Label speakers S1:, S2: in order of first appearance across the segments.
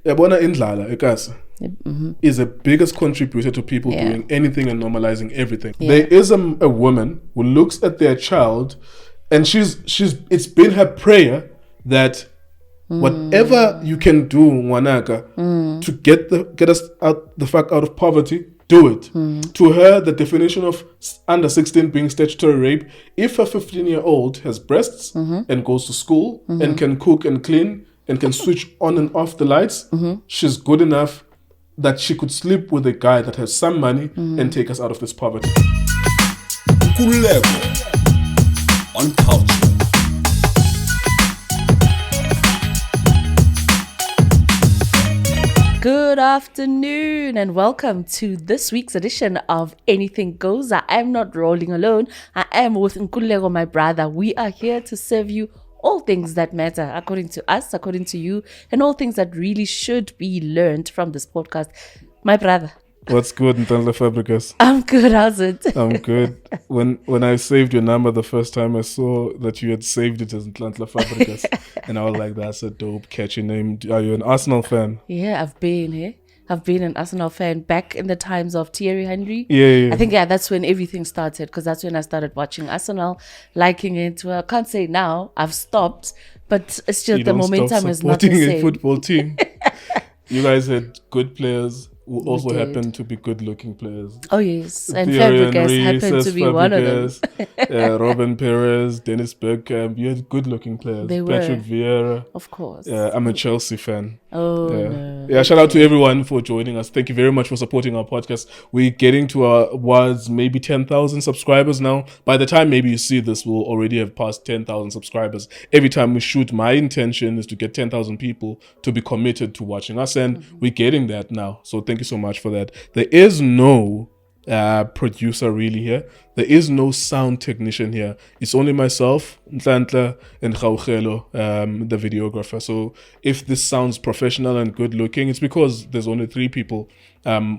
S1: Yabona Nhlanhla eKasi is the biggest contributor to people doing anything and normalizing everything. There is a woman who looks at their child, and it's been her prayer that whatever you can do, Ngwanaka, to get us the fuck out of poverty, do it. To her, the definition of under 16 being statutory rape, if a 15-year-old has breasts and goes to school and can cook and clean and can switch on and off the lights, she's good enough that she could sleep with a guy that has some money and take us out of this poverty.
S2: Nkululeko on Cultr.
S3: Good afternoon and welcome to this week's edition of Anything Goes. I am not rolling alone. I am with Nkululeko, my brother. We are here to serve you all things that matter according to us, according to you, and all things that really should be learned from this podcast. My brother.
S1: What's good, Nhlanhla?
S3: I'm good. How's it?
S1: I'm good. When I saved your number the first time, I saw that you had saved it as Nhlanhla, and I was like, "That's a dope, catchy name." Are you an Arsenal fan?
S3: Yeah, I've been an Arsenal fan back in the times of Thierry Henry.
S1: Yeah.
S3: I think that's when everything started, because that's when I started watching Arsenal, liking it. Well, I can't say now I've stopped, but it's just the momentum is not the same.
S1: Supporting a football team. You guys had good players who also happen to be good-looking players.
S3: Oh, yes. And Fabregas happened to be one of them.
S1: Robin Perez, Dennis Bergkamp. You had good-looking players.
S3: They
S1: Patrick
S3: were.
S1: Vieira.
S3: Of course.
S1: I'm a Chelsea fan.
S3: Oh, no.
S1: Yeah, shout out to everyone for joining us. Thank you very much for supporting our podcast. We're getting to maybe 10,000 subscribers now. By the time maybe you see this, we'll already have passed 10,000 subscribers. Every time we shoot, my intention is to get 10,000 people to be committed to watching us, and we're getting that now. So thank you so much for that. There is no producer really here. There is no sound technician here. It's only myself, Nhlanhla, and Nhlanhla, the videographer. So if this sounds professional and good looking, it's because there's only 3 people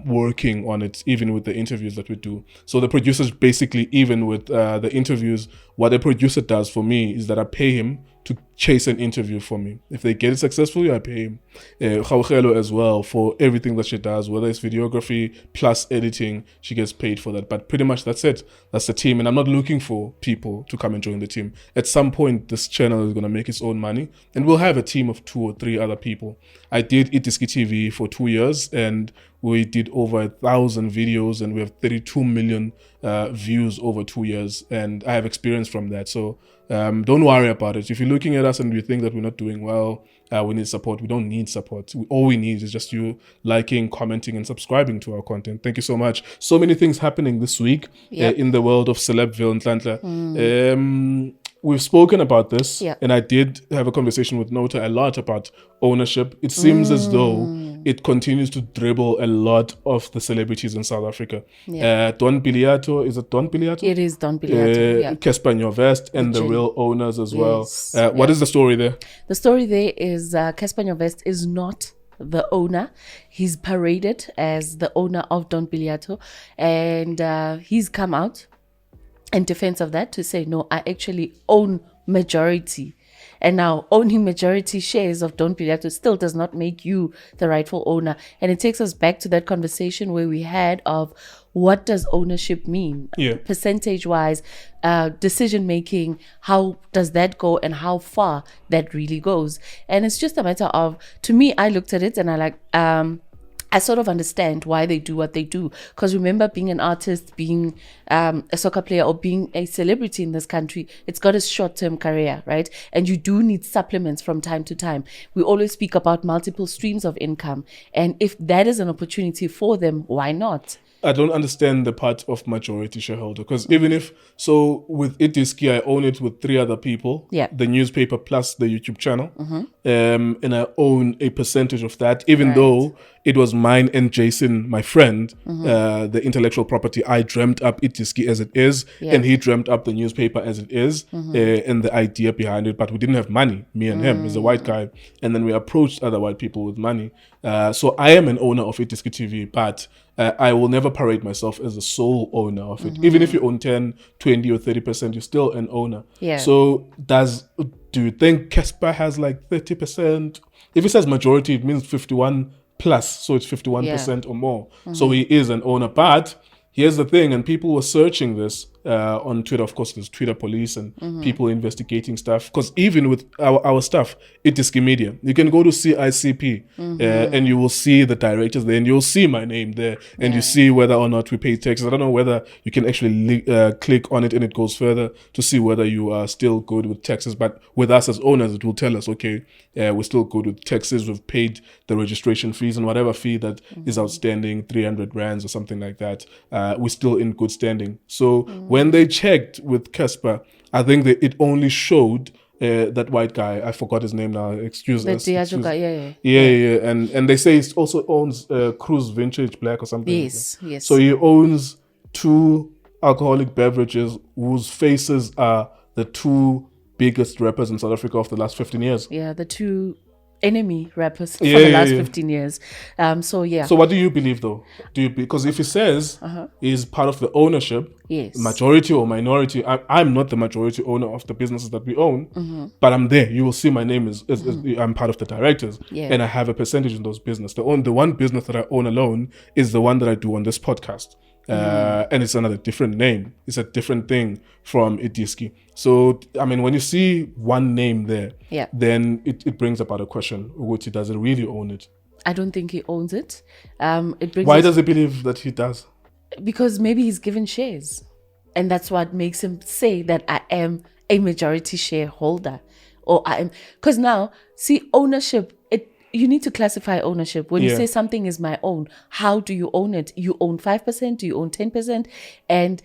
S1: working on it, even with the interviews that we do. So the producers basically, even with the interviews, what a producer does for me is that I pay him to chase an interview for me. If they get it successfully, I pay him. Nhlanhla as well, for everything that she does, whether it's videography plus editing, she gets paid for that. But pretty much that's it. That's the team. And I'm not looking for people to come and join the team. At some point, this channel is going to make its own money, and we'll have a team of 2 or 3 other people. I did Itiski TV for 2 years, and we did over 1,000 videos, and we have 32 million views over 2 years. And I have experience from that. So don't worry about it. If you're looking at us and you think that we're not doing well, we need support. We don't need support. All we need is just you liking, commenting, and subscribing to our content. Thank you so much. So many things happening this week in the world of Celebville and Nhlanhla. We've spoken about this, and I did have a conversation with Nota a lot about ownership. It seems as though it continues to dribble a lot of the celebrities in South Africa. Don Billiato, is it Don Billiato?
S3: It is Don Billiato.
S1: Cassper Nyovest and the real owners as well. What is the story there?
S3: The story there is Cassper Nyovest is not the owner. He's paraded as the owner of Don Billiato, and he's come out in defense of that to say, no, I actually own majority. And now owning majority shares of Don Billiato still does not make you the rightful owner. And it takes us back to that conversation where we had of what does ownership mean? Percentage wise, decision making, how does that go and how far that really goes? And it's just a matter of, to me, I looked at it and I sort of understand why they do what they do. Because remember, being an artist, being a soccer player, or being a celebrity in this country, it's got a short-term career, right? And you do need supplements from time to time. We always speak about multiple streams of income. And if that is an opportunity for them, why not?
S1: I don't understand the part of majority shareholder, because even if, so with Itiski, I own it with 3 other people, the newspaper plus the YouTube channel, and I own a percentage of that, even though it was mine and Jason, my friend, the intellectual property. I dreamt up Itiski as it is, and he dreamt up the newspaper as it is, and the idea behind it, but we didn't have money, me and him. He's a white guy, and then we approached other white people with money. So I am an owner of Itiski TV, but I will never parade myself as the sole owner of it. Even if you own 10, 20 or 30%, you're still an owner. So do you think Cassper has like 30%? if it says majority, it means 51 plus, so it's 51% or more. So he is an owner. But here's the thing, and people were searching this on Twitter. Of course, there's Twitter police and people investigating stuff. Because even with our stuff, it is media. You can go to CICP and you will see the directors there, and you'll see my name there, and you see whether or not we pay taxes. I don't know whether you can actually click on it and it goes further to see whether you are still good with taxes. But with us as owners, it will tell us, okay, we're still good with taxes. We've paid the registration fees and whatever fee that is outstanding, 300 rands or something like that. We're still in good standing. So when they checked with Cassper, I think that it only showed that white guy. I forgot his name now. Excuse us. Yeah. And they say he also owns Cruise Vintage Black or something.
S3: Yes.
S1: So he owns 2 alcoholic beverages whose faces are the 2 biggest rappers in South Africa of the last 15 years.
S3: Yeah, the 2 enemy rappers for the last 15 years. So
S1: what do you believe though? Because if he says he's part of the ownership, majority or minority, I'm not the majority owner of the businesses that we own, but I'm there. You will see my name is I'm part of the directors, and I have a percentage in those businesses. The one business that I own alone is the one that I do on this podcast. And it's another different name. It's a different thing from Itiski. So, I mean, when you see one name there, then it brings about a question. Uguti, does he really own it?
S3: I don't think he owns it.
S1: Why does he believe that he does?
S3: Because maybe he's given shares. And that's what makes him say that I am a majority shareholder. Or I am. Because now, see, ownership, you need to classify ownership. When you say something is my own, how do you own it? You own 5%? Do you own 10%? And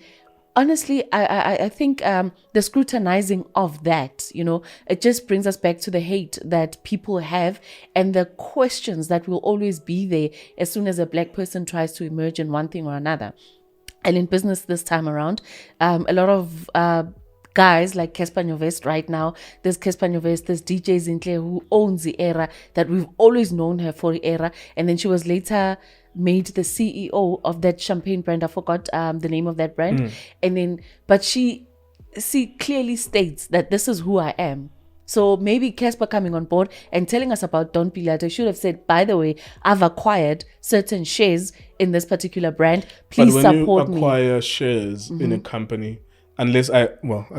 S3: honestly, I think the scrutinizing of that, it just brings us back to the hate that people have and the questions that will always be there as soon as a black person tries to emerge in one thing or another. And in business this time around, a lot of guys like Cassper Nyovest right now. There's Cassper Nyovest, there's DJ Zintle who owns the era that we've always known her for the era. And then she was later made the CEO of that champagne brand. I forgot the name of that brand. And then, but she clearly states that this is who I am. So maybe Cassper coming on board and telling us about Don Billiato should have said, by the way, I've acquired certain shares in this particular brand. Please support me.
S1: When you acquire shares in a company, unless I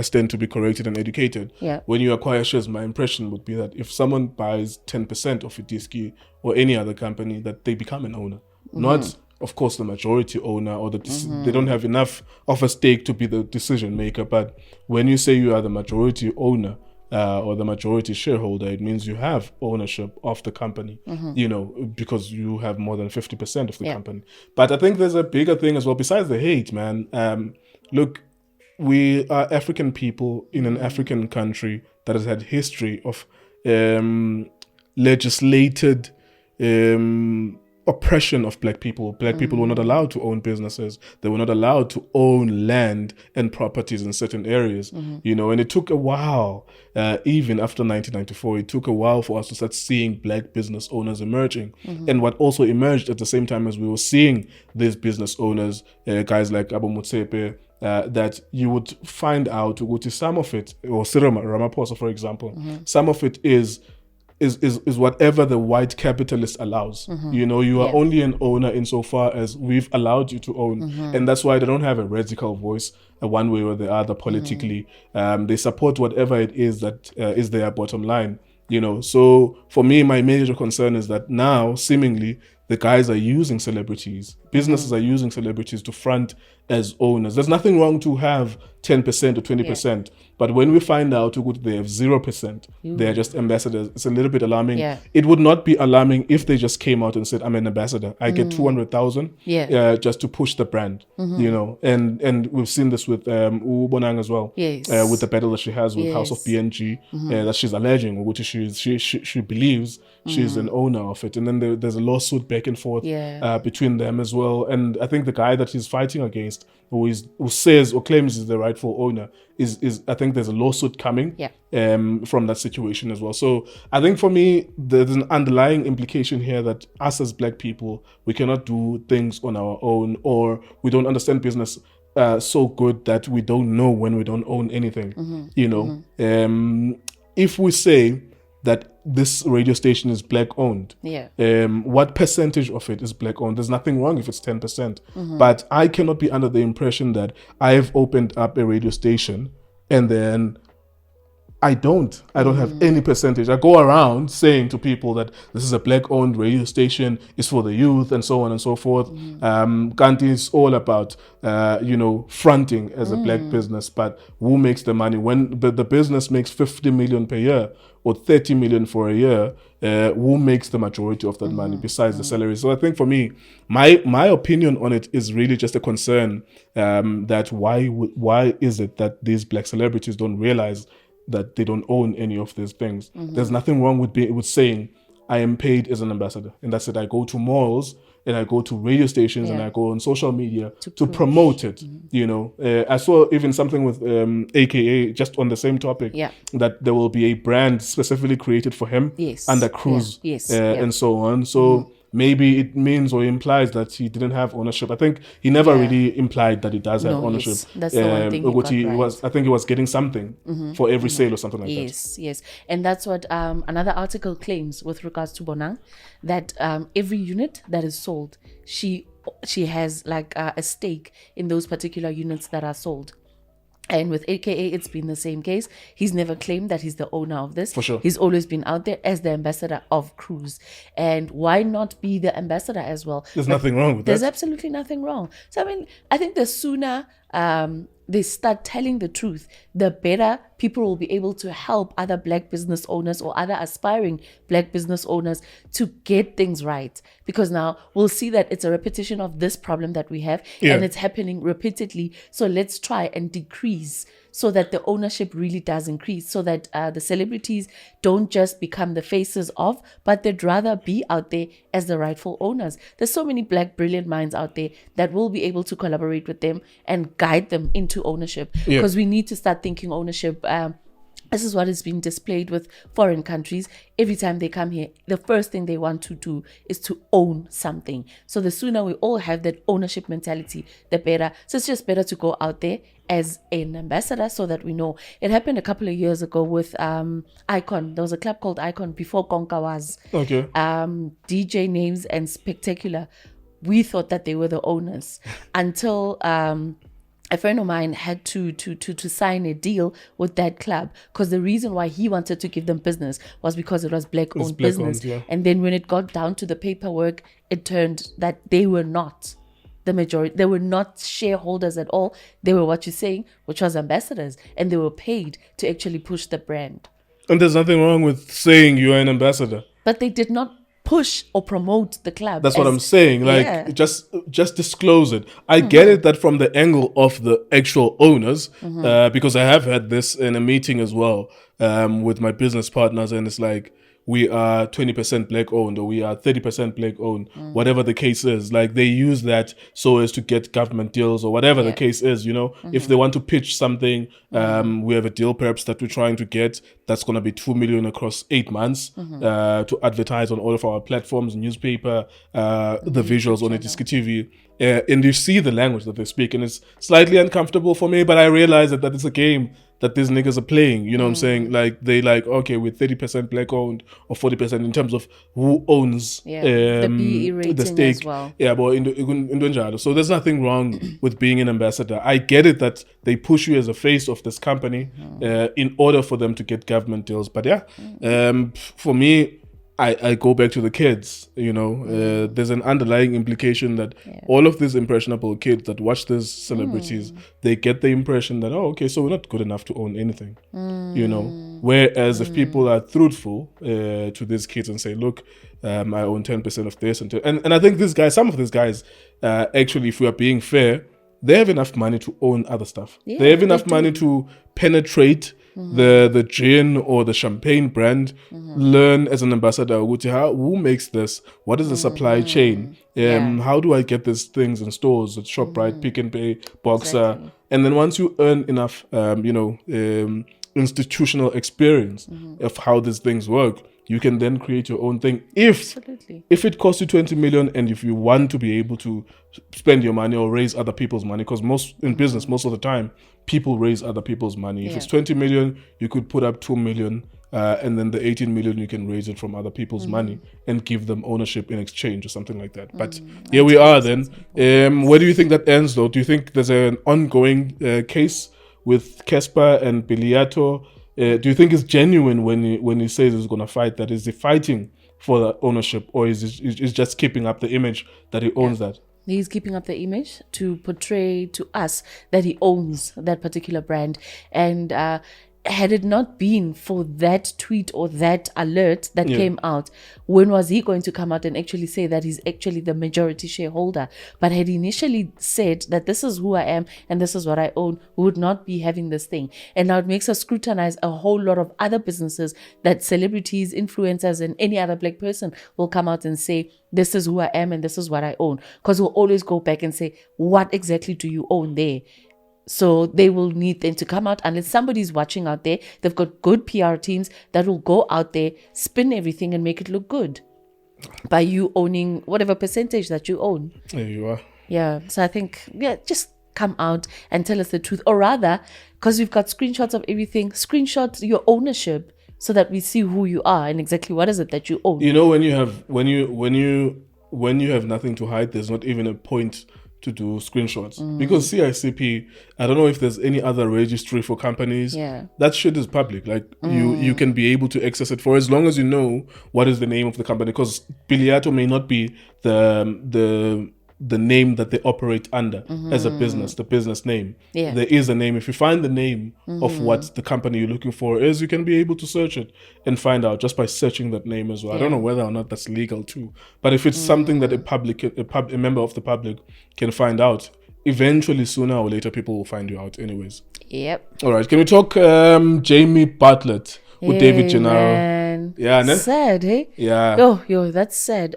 S1: stand to be corrected and educated. When you acquire shares, my impression would be that if someone buys 10% of Itiski or any other company, that they become an owner. Not, of course, the majority owner or they don't have enough of a stake to be the decision maker. But when you say you are the majority owner or the majority shareholder, it means you have ownership of the company, because you have more than 50% of the company. But I think there's a bigger thing as well, besides the hate, man. Look, we are African people in an African country that has had history of legislated oppression of black people. Black people were not allowed to own businesses. They were not allowed to own land and properties in certain areas, and it took a while, even after 1994, it took a while for us to start seeing black business owners emerging. And what also emerged at the same time as we were seeing these business owners, guys like Abu Mutsepe, that you would find out some of it, or Cyril Ramaphosa, for example, some of it is whatever the white capitalist allows. You are only an owner insofar as we've allowed you to own. And that's why they don't have a radical voice one way or the other politically. They support whatever it is that is their bottom line. So for me, my major concern is that now, seemingly, the guys are using celebrities. Businesses are using celebrities to front as owners. There's nothing wrong to have 10% or 20%. But when we find out they have 0%, they're just ambassadors. It's a little bit alarming. It would not be alarming if they just came out and said, I'm an ambassador. I get 200,000 just to push the brand, And we've seen this with Bonang as well, with the battle that she has with House of BNG, that she's alleging, which she believes she's an owner of it. And then there's a lawsuit back and forth between them as well. And I think the guy that he's fighting against, who says or claims is the rightful owner, is I think there's a lawsuit coming from that situation as well. So I think for me, there's an underlying implication here that us as black people, we cannot do things on our own, or we don't understand business so good that we don't know when we don't own anything. If we say that this radio station is black owned.
S3: Yeah.
S1: What percentage of it is black owned? There's nothing wrong if it's 10%.
S3: Mm-hmm.
S1: But I cannot be under the impression that I've opened up a radio station and then I don't have any percentage. I go around saying to people that this is a black-owned radio station, it's for the youth, and so on and so forth. Kanti is all about, fronting as a black business, but who makes the money? When the business makes 50 million per year or 30 million for a year, who makes the majority of that money besides the salary? So I think for me, my opinion on it is really just a concern that why is it that these black celebrities don't realize that they don't own any of these things. There's nothing wrong with saying I am paid as an ambassador, and that's it. I go to malls and I go to radio stations and I go on social media to promote it. I saw even something with AKA just on the same topic that there will be a brand specifically created for him under Cruise and so on. So maybe it means or implies that he didn't have ownership. I think he never really implied that he does have ownership.
S3: Yes. That's the one thing he got
S1: I think he was getting something for every sale or something like that.
S3: Yes. And that's what another article claims with regards to Bonang, that every unit that is sold, she has like a stake in those particular units that are sold. And with AKA, it's been the same case. He's never claimed that he's the owner of this.
S1: For sure.
S3: He's always been out there as the ambassador of Cruise. And why not be the ambassador as well?
S1: There's nothing wrong with that.
S3: There's absolutely nothing wrong. So, I mean, I think the sooner they start telling the truth, the better people will be able to help other black business owners or other aspiring black business owners to get things right. Because now we'll see that it's a repetition of this problem that we have and it's happening repeatedly. So let's try and decrease so that the ownership really does increase, so that the celebrities don't just become the faces of, but they'd rather be out there as the rightful owners. There's so many black brilliant minds out there that will be able to collaborate with them and guide them into ownership, because we need to start thinking ownership. This is what is being displayed with foreign countries. Every time they come here, the first thing they want to do is to own something. So the sooner we all have that ownership mentality, the better. So it's just better to go out there as an ambassador so that we know. It happened a couple of years ago with Icon. There was a club called Icon before Konka was.
S1: Okay.
S3: DJ Names and Spectacular. We thought that they were the owners until a friend of mine had to sign a deal with that club, because the reason why he wanted to give them business was because it was black-owned business. And then when it got down to the paperwork, it turned that they were not the majority. They were not shareholders at all. They were what you're saying, which was ambassadors, and they were paid to actually push the brand.
S1: And there's nothing wrong with saying you're an ambassador.
S3: But they did not push or promote the club.
S1: That's what I'm saying. Like, just disclose it. I get it that from the angle of the actual owners, because I have had this in a meeting as well with my business partners, and it's like, we are 20% black owned or we are 30% black owned, whatever the case is. Like, they use that so as to get government deals or whatever the case is, If they want to pitch something, we have a deal perhaps that we're trying to get that's going to be 2 million across 8 months to advertise on all of our platforms, newspaper, the visuals on Etiski TV. And you see the language that they speak, and it's slightly uncomfortable for me, but I realize that it's a game that these niggas are playing. You know what I'm saying? Like, they okay, we're 30% black owned or 40% in terms of who owns
S3: the BE rating
S1: the stake
S3: as well.
S1: Yeah, but in so there's nothing wrong with being an ambassador. I get it that they push you as a face of this company in order for them to get government deals. But for me, I go back to the kids, there's an underlying implication that all of these impressionable kids that watch these celebrities, they get the impression that, so we're not good enough to own anything, Whereas if people are truthful to these kids and say, look, I own 10% of this. And I think some of these guys, actually, if we are being fair, they have enough money to own other stuff. They have enough money to penetrate the gin or the champagne brand, learn as an ambassador, who makes this? What is the supply chain? How do I get these things in stores at ShopRite, Pick and Pay, Boxer? Exactly. And then once you earn enough, institutional experience of how these things work, you can then create your own thing. If it costs you 20 million and if you want to be able to spend your money or raise other people's money, because in business, most of the time, people raise other people's money. If it's 20 million, you could put up 2 million and then the 18 million you can raise it from other people's money and give them ownership in exchange or something like that. But here we are then. Where do you think that ends though? Do you think there's an ongoing case with Cassper and Billiato? Do you think it's genuine when he says he's going to fight that? Is he fighting for the ownership, or is he just keeping up the image that he owns that?
S3: He's keeping up the image to portray to us that he owns that particular brand. And had it not been for that tweet or that alert that came out, when was he going to come out and actually say that he's actually the majority shareholder? But had he initially said that this is who I am and this is what I own, we would not be having this thing. And now it makes us scrutinize a whole lot of other businesses that celebrities, influencers, and any other black person will come out and say, this is who I am and this is what I own. Because we'll always go back and say, what exactly do you own there? So they will need them to come out, unless somebody's watching out there. They've got good PR teams that will go out there, spin everything and make it look good by you owning whatever percentage that you own.
S1: There you are.
S3: Yeah. So I think, just come out and tell us the truth. Or rather, because we've got screenshots of everything, screenshot your ownership so that we see who you are and exactly what is it that you own.
S1: You know, when you have nothing to hide, there's not even a point to do screenshots, because CICP, I don't know if there's any other registry for companies. That shit is public. Like you can be able to access it for as long as you know what is the name of the company, because Billiato may not be the name that they operate under as a business, the business name. There is a name. If you find the name of what the company you're looking for is, you can be able to search it and find out just by searching that name as well. I don't know whether or not that's legal too, but if it's something that a member of the public can find out, eventually sooner or later people will find you out anyways. All right, can we talk Jamie Bartlett with David Gennaro?
S3: Man. Sad, hey? Yo, that's sad.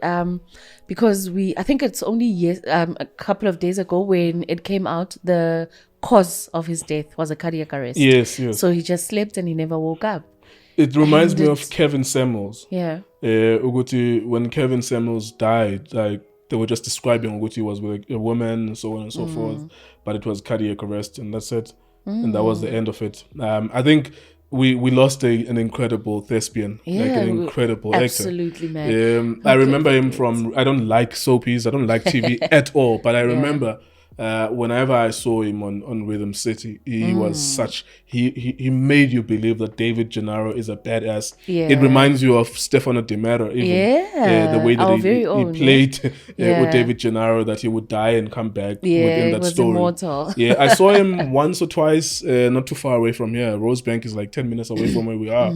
S3: Because I think it's only a couple of days ago when it came out, the cause of his death was a cardiac arrest. Yes. So he just slept and he never woke up.
S1: It reminds me of Kevin Samuels.
S3: Uguti,
S1: when Kevin Samuels died, like they were just describing Uguti was with a woman and so on and so forth, but it was cardiac arrest and that's it. And that was the end of it. I think we lost an incredible thespian, like an incredible actor.
S3: Absolutely, man.
S1: I remember him from, I don't like soapies, I don't like TV at all, but I remember whenever I saw him on Rhythm City, he was such, he made you believe that David Gennaro is a badass. It reminds you of Stefano Di Mero, even the way that he played with David Gennaro, that he would die and come back within that story.
S3: Immortal.
S1: I saw him once or twice, not too far away from here. Rosebank is like 10 minutes away from where we are.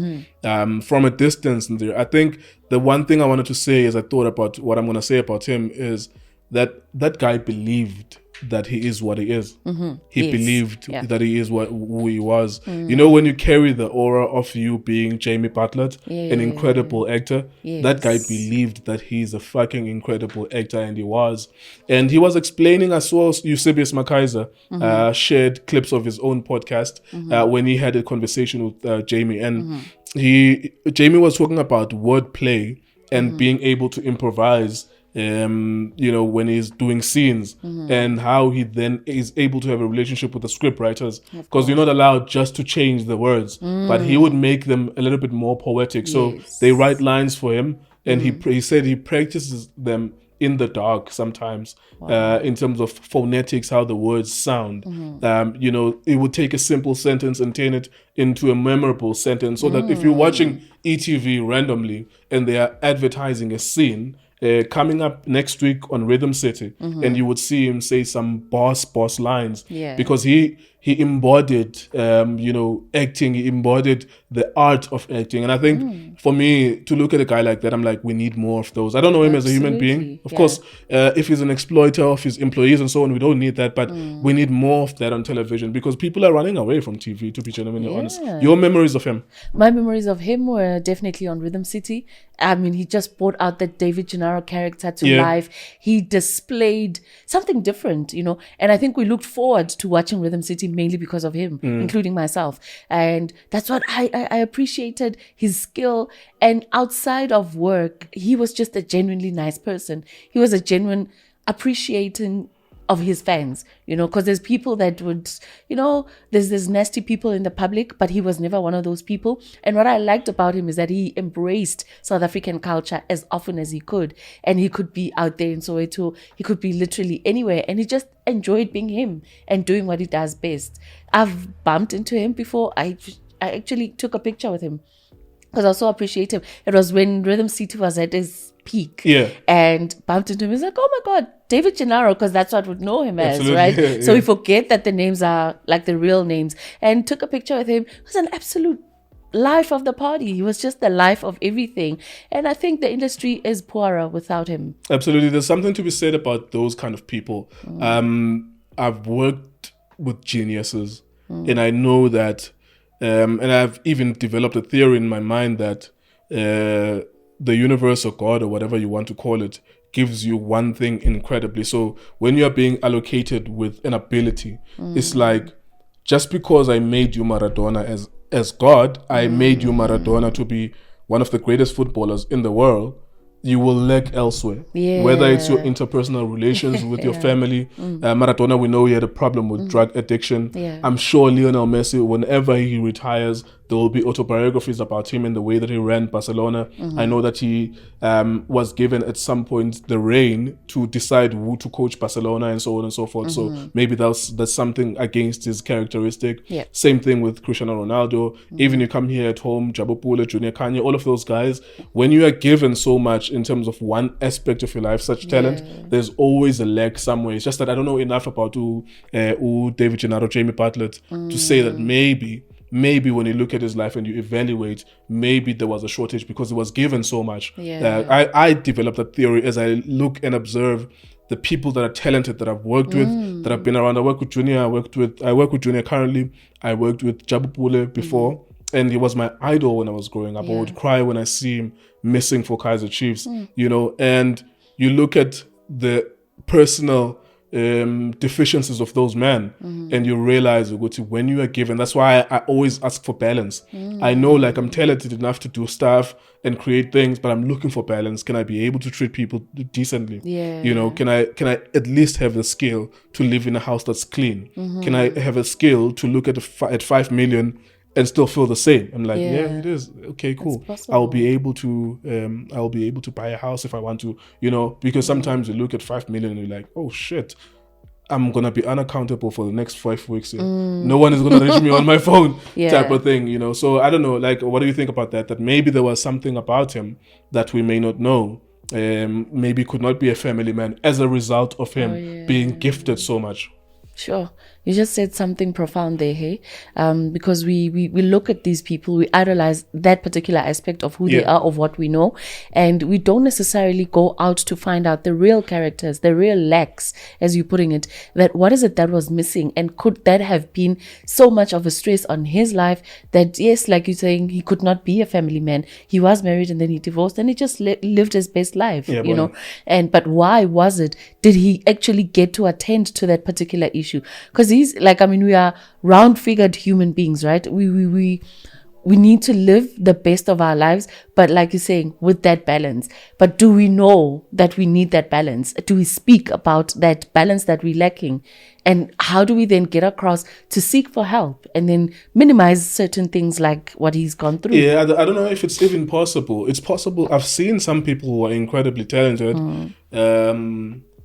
S1: From a distance, and there, I think the one thing I wanted to say is I thought about what I'm going to say about him is that guy believed that he is what he is. He believed that he is who he was. You know, when you carry the aura of you being Jamie Bartlett, an incredible actor, that guy believed that he's a fucking incredible actor, and he was. And he was explaining, I saw Eusebius Makaiser shared clips of his own podcast when he had a conversation with Jamie, and Jamie was talking about wordplay and being able to improvise, you know, when he's doing scenes, and how he then is able to have a relationship with the script writers, because you're not allowed just to change the words, but he would make them a little bit more poetic. So they write lines for him, and he said he practices them in the dark sometimes, in terms of phonetics, how the words sound. You know, it would take a simple sentence and turn it into a memorable sentence, so that if you're watching ETV randomly and they are advertising a scene coming up next week on Rhythm City, and you would see him say some boss lines, because he embodied you know, acting. He embodied the art of acting. And I think for me to look at a guy like that, I'm like, we need more of those. I don't know him as a human being, of course. If he's an exploiter of his employees and so on, we don't need that, but we need more of that on television, because people are running away from TV, to be genuinely honest. Your memories of him? My
S3: memories of him were definitely on Rhythm City. I mean, he just brought out that David Gennaro character to life. He displayed something different, you know, and I think we looked forward to watching Rhythm City mainly because of him, including myself. And that's what I appreciated, his skill. And outside of work, he was just a genuinely nice person. He was a genuine appreciating of his fans, because there's people that would, there's nasty people in the public, but he was never one of those people. And what I liked about him is that he embraced South African culture as often as he could. And he could be out there in Soweto, he could be literally anywhere, and he just enjoyed being him and doing what he does best. I've bumped into him before. I actually took a picture with him because I was so appreciative. It was when Rhythm City was at his peak.
S1: Yeah.
S3: And bumped into him. He's like, oh my God, David Gennaro, because that's what would know him
S1: Absolutely,
S3: as, right?
S1: yeah,
S3: So
S1: yeah.
S3: we forget that the names are like the real names. And took a picture with him. It was an absolute life of the party. He was just the life of everything. And I think the industry is poorer without him.
S1: Absolutely. There's something to be said about those kind of people. I've worked with geniuses, and I know that, and I've even developed a theory in my mind that the universe or God or whatever you want to call it gives you one thing incredibly. So when you're being allocated with an ability, it's like, just because I made you Maradona as God, I made you Maradona to be one of the greatest footballers in the world, you will lack elsewhere.
S3: Yeah.
S1: Whether it's your interpersonal relations with your family. Maradona, we know he had a problem with drug addiction.
S3: Yeah.
S1: I'm sure Lionel Messi, whenever he retires, there will be autobiographies about him and the way that he ran Barcelona. I know that he was given at some point the reign to decide who to coach Barcelona and so on and so forth. So maybe that's something against his characteristic.
S3: Yeah.
S1: Same thing with Cristiano Ronaldo. Even you come here at home, Jabopule, Junior Kanye, all of those guys, when you are given so much in terms of one aspect of your life, such talent, there's always a lack somewhere. It's just that I don't know enough about David Gennaro, Jamie Bartlett, to say that maybe when you look at his life and you evaluate, maybe there was a shortage because he was given so much. I developed that theory as I look and observe the people that are talented that I've worked with, that have been around. I work with Junior. I work with Junior currently. I worked with Jabopule before, and he was my idol when I was growing up. I would cry when I see him missing for Kaizer Chiefs, and you look at the personal deficiencies of those men, and you realize when you are given, that's why I always ask for balance. I know, like, I'm talented enough to do stuff and create things, but I'm looking for balance. Can I be able to treat people decently? Can I at least have the skill to live in a house that's clean? Can I have a skill to look at 5 million and still feel the same? I'm like, yeah, it is. Okay, cool. I'll be able to buy a house if I want to, because sometimes you look at 5 million and you're like, oh shit, I'm gonna be unaccountable for the next 5 weeks. No one is gonna reach me on my phone, type of thing, So I don't know, like, what do you think about that? That maybe there was something about him that we may not know. Maybe could not be a family man as a result of him being gifted so much.
S3: Sure. You just said something profound there, hey? Because we look at these people, we idolize that particular aspect of who they are, of what we know, and we don't necessarily go out to find out the real characters, the real lacks, as you're putting it, that what is it that was missing, and could that have been so much of a stress on his life that, yes, like you're saying, he could not be a family man. He was married and then he divorced and he just lived his best life, but why was it? Did he actually get to attend to that particular issue? Because we are round-figured human beings, right? We need to live the best of our lives, but like you're saying, with that balance. But do we know that we need that balance? Do we speak about that balance that we're lacking? And how do we then get across to seek for help and then minimize certain things like what he's gone through?
S1: Yeah, I don't know if it's even possible. It's possible. I've seen some people who are incredibly talented.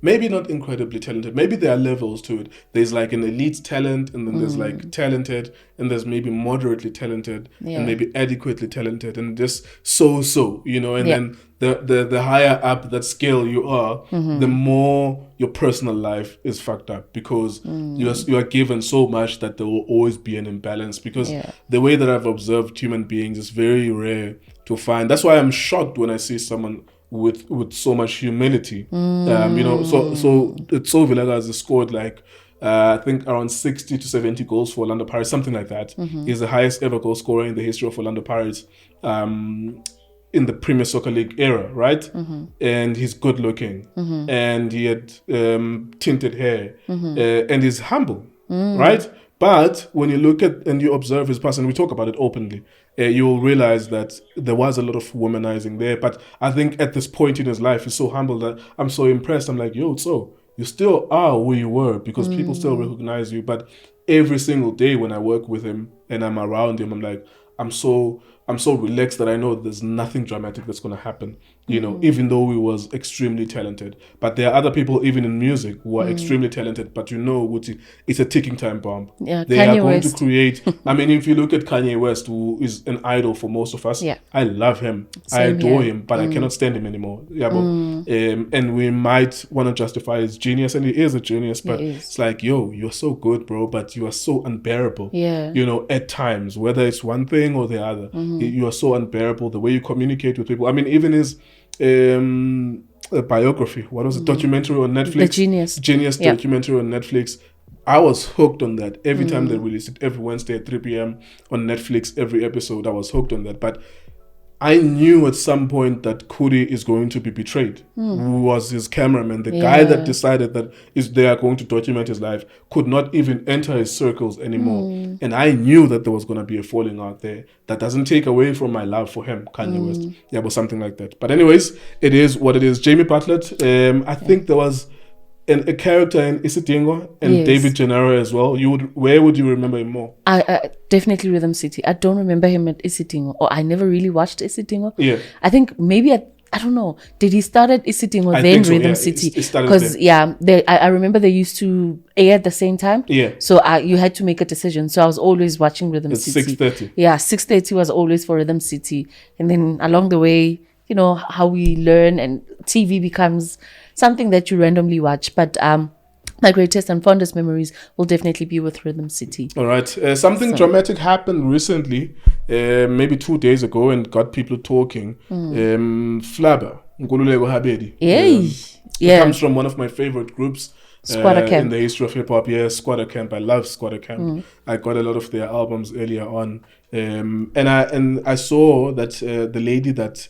S1: Maybe not incredibly talented. Maybe there are levels to it. There's like an elite talent, and then there's like talented, and there's maybe moderately talented, and maybe adequately talented, and just so, and then the higher up that scale you are, the more your personal life is fucked up, because you are given so much that there will always be an imbalance, because the way that I've observed human beings is very rare to find. That's why I'm shocked when I see someone with so much humility. So it's so Vilakazi has scored like I think around 60 to 70 goals for Orlando Pirates, something like that. He's the highest ever goal scorer in the history of Orlando Pirates in the Premier Soccer League era, right? And he's good looking, and he had tinted hair, and he's humble, right? But when you look at and you observe his past, and we talk about it openly, you will realize that there was a lot of womanizing there. But I think at this point in his life, he's so humble that I'm so impressed. I'm like, yo, so you still are who you were because people still recognize you. But every single day when I work with him and I'm around him, I'm like, I'm so relaxed that I know there's nothing dramatic that's going to happen, you know, even though he was extremely talented. But there are other people, even in music, who are extremely talented, but you know, it's a ticking time bomb.
S3: Yeah,
S1: They
S3: Kanye
S1: are going
S3: West.
S1: to create. I mean, if you look at Kanye West, who is an idol for most of us,
S3: Yeah.
S1: I love him. I
S3: Same
S1: adore
S3: here.
S1: him, but I cannot stand him anymore. Yeah, but, and we might want to justify his genius, and he is a genius, but
S3: He is.
S1: it's like, yo, you're so good, bro, but you are so unbearable.
S3: Yeah.
S1: You know, at times, whether it's one thing or the other, you are so unbearable. The way you communicate with people. I mean, even his biography, what was it, documentary on Netflix?
S3: The Genius. Yeah.
S1: Documentary on Netflix. I was hooked on that. Every time they released it, every Wednesday at 3 p.m. on Netflix, every episode, I was hooked on that. But I knew at some point that Kudi is going to be betrayed. Who was his cameraman, the guy that decided that they are going to document his life, could not even enter his circles anymore. And I knew that there was going to be a falling out there. That doesn't take away from my love for him, Kanye West. Yeah, but something like that. But anyways, it is what it is. Jamie Bartlett, I think there was a character in Isidingo and
S3: Yes.
S1: David Gennaro as well. Where would you remember him more?
S3: I definitely Rhythm City. I don't remember him at Isitingo, or I never really watched Isitingo.
S1: Yeah.
S3: I think maybe I don't know. Did he start at Isitingo
S1: I
S3: then
S1: think so,
S3: Rhythm
S1: yeah.
S3: City?
S1: It started
S3: Because
S1: there.
S3: I remember they used to air at the same time.
S1: Yeah.
S3: So you had to make a decision. So I was always watching Rhythm
S1: It's
S3: City.
S1: 6:30.
S3: Yeah, 6:30 was always for Rhythm City, and then along the way, you know how we learn, and TV becomes something that you randomly watch. But my greatest and fondest memories will definitely be with Rhythm City.
S1: All right. Something dramatic happened recently, maybe 2 days ago, and got people talking. Flabba, Nkululeko Habedi.
S3: Yay.
S1: It
S3: Yeah.
S1: comes from one of my favorite groups
S3: Squatter Camp.
S1: in the history of hip hop. Yeah, Squatter Camp. I love Squatter Camp. I got a lot of their albums earlier on, and I saw that the lady that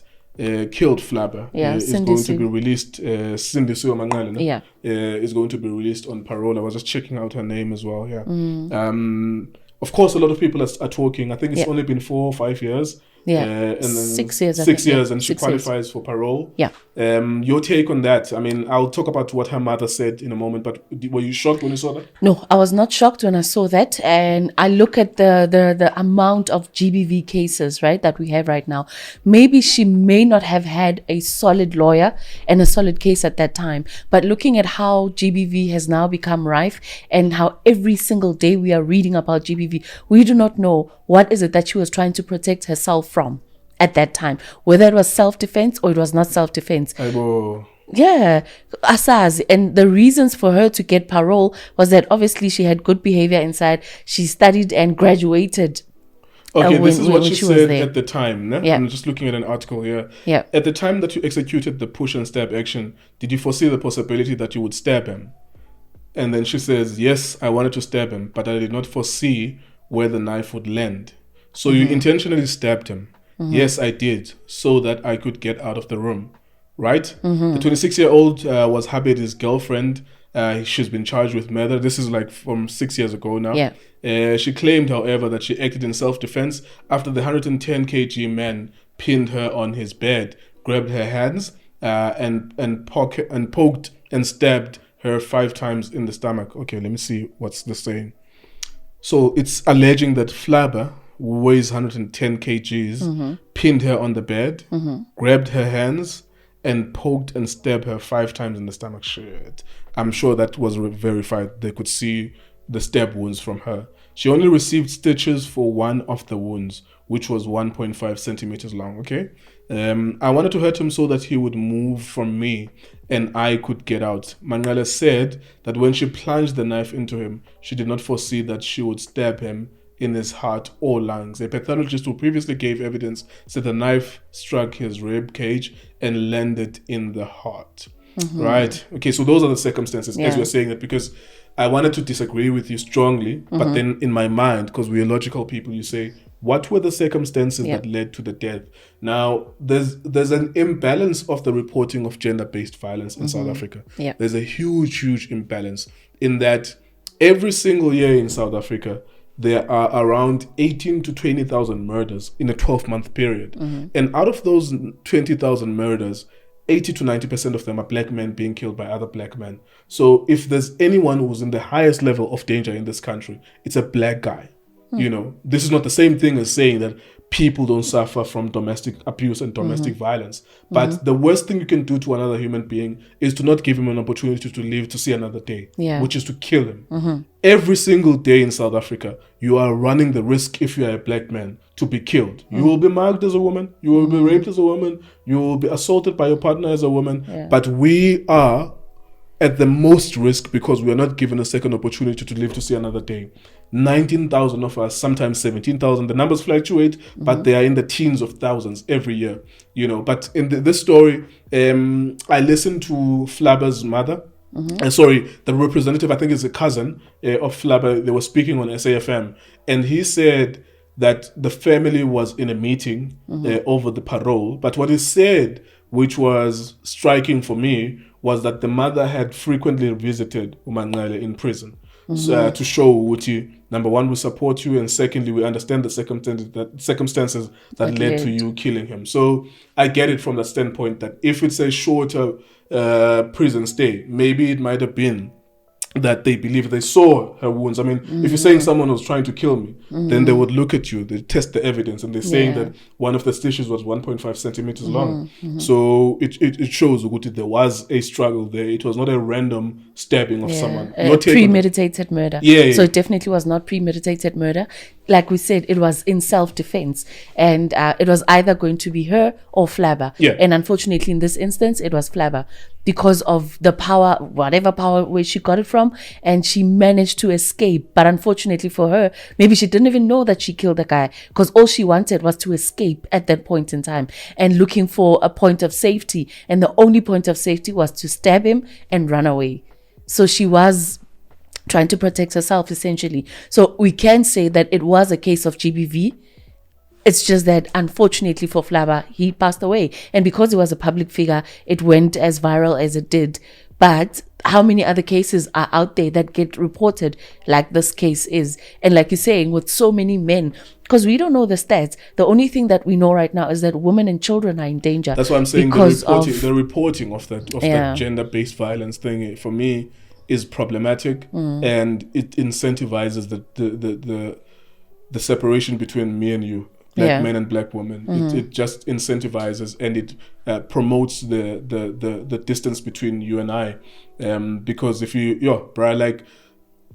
S1: killed Flabba is
S3: Cindy
S1: going
S3: Sue.
S1: to be released. Cindy Sue Nhlanhla, no?
S3: Yeah.
S1: Is going to be released on Parole. I was just checking out her name as well. Yeah. Of course, a lot of people are talking. I think it's only been 4 or 5 years.
S3: Yeah.
S1: And then
S3: 6 years, I
S1: 6
S3: think,
S1: years,
S3: yeah.
S1: and she
S3: 6 years.
S1: qualifies for Parole.
S3: Yeah.
S1: Your take on that? I mean, I'll talk about what her mother said in a moment. But were you shocked when you saw that?
S3: No, I was not shocked when I saw that. And I look at the amount of GBV cases, right, that we have right now. Maybe she may not have had a solid lawyer and a solid case at that time. But looking at how GBV has now become rife and how every single day we are reading about GBV, we do not know what is it that she was trying to protect herself from at that time, whether it was self-defense or it was not self-defense. Yeah, Asaz. And the reasons for her to get parole was that obviously she had good behavior inside. She studied and graduated.
S1: Okay, this is
S3: when
S1: what she
S3: she was
S1: said
S3: there.
S1: at the time. No?
S3: Yeah.
S1: I'm just looking at an article here.
S3: Yeah.
S1: At the time that you executed the push and stab action, did you foresee the possibility that you would stab him? And then she says, yes, I wanted to stab him, but I did not foresee where the knife would land. So you intentionally stabbed him. Yes, I did, so that I could get out of the room. Right? The 26-year-old was Habedi's girlfriend. She's been charged with murder. This is like from 6 years ago now.
S3: Yeah.
S1: She claimed, however, that she acted in self-defense after the 110 kg man pinned her on his bed, grabbed her hands, and poked and stabbed her 5 times in the stomach. Okay, let me see what's the saying. So it's alleging that Flabba, who weighs 110 kgs, pinned her on the bed, grabbed her hands, and poked and stabbed her 5 times in the stomach. Shit. I'm sure that was verified. They could see the stab wounds from her. She only received stitches for one of the wounds, which was 1.5 centimeters long, okay? I wanted to hurt him so that he would move from me and I could get out. Nhlanhla said that when she plunged the knife into him, she did not foresee that she would stab him in his heart or lungs. A pathologist who previously gave evidence said the knife struck his rib cage and landed in the heart. Right? Okay, so those are the circumstances as
S3: Yeah.
S1: we're saying it, because I wanted to disagree with you strongly, but then in my mind, because we're logical people, you say, what were the circumstances that led to the death? Now, there's an imbalance of the reporting of gender-based violence in South Africa.
S3: Yeah.
S1: There's a huge imbalance in that every single year in South Africa, there are around 18 to 20,000 murders in a 12-month period. And out of those 20,000 murders, 80 to 90% of them are black men being killed by other black men. So if there's anyone who's in the highest level of danger in this country, it's a black guy. You know, this is not the same thing as saying that people don't suffer from domestic abuse and domestic violence. But the worst thing you can do to another human being is to not give him an opportunity to live to see another day, which is to kill him. Every single day in South Africa, you are running the risk, if you are a black man, to be killed. You will be mugged as a woman. You will be raped as a woman. You will be assaulted by your partner as a woman. But we are at the most risk because we are not given a second opportunity to live to see another day. 19,000 of us, sometimes 17,000. The numbers fluctuate, but they are in the teens of thousands every year. You know, but in this story, I listened to Flabba's mother. The representative, I think is a cousin of Flabba. They were speaking on SAFM, and he said that the family was in a meeting over the parole. But what he said, which was striking for me, was that the mother had frequently visited Nhlanhla in prison. So, to show Uti, number one, we support you, and secondly, we understand the circumstances that led to you killing him. So I get it from the standpoint that if it's a shorter prison stay, maybe it might have been that they believe they saw her wounds. I mean, if you're saying someone was trying to kill me, then they would look at you, they test the evidence, and they're saying that one of the stitches was 1.5 centimeters long. So it shows that there was a struggle there. It was not a random stabbing of someone.
S3: Premeditated murder. So it definitely was not premeditated murder. Like we said, it was in self-defense, and it was either going to be her or Flabba. And unfortunately, in this instance, it was Flabba because of the power, whatever power where she got it from, and she managed to escape. But unfortunately for her, maybe she didn't even know that she killed the guy, because all she wanted was to escape at that point in time and looking for a point of safety. And the only point of safety was to stab him and run away. So she was trying to protect herself, essentially. So we can say that it was a case of GBV. It's just that, unfortunately for Flabba, he passed away. And because he was a public figure, it went as viral as it did. But how many other cases are out there that get reported like this case is? And like you're saying, with so many men, because we don't know the stats. The only thing that we know right now is that women and children are in danger.
S1: That's what I'm saying. The reporting of that gender-based violence thing, for me, is problematic, and it incentivizes the separation between me and you, black men and black women. It just incentivizes, and it promotes the distance between you and I, because if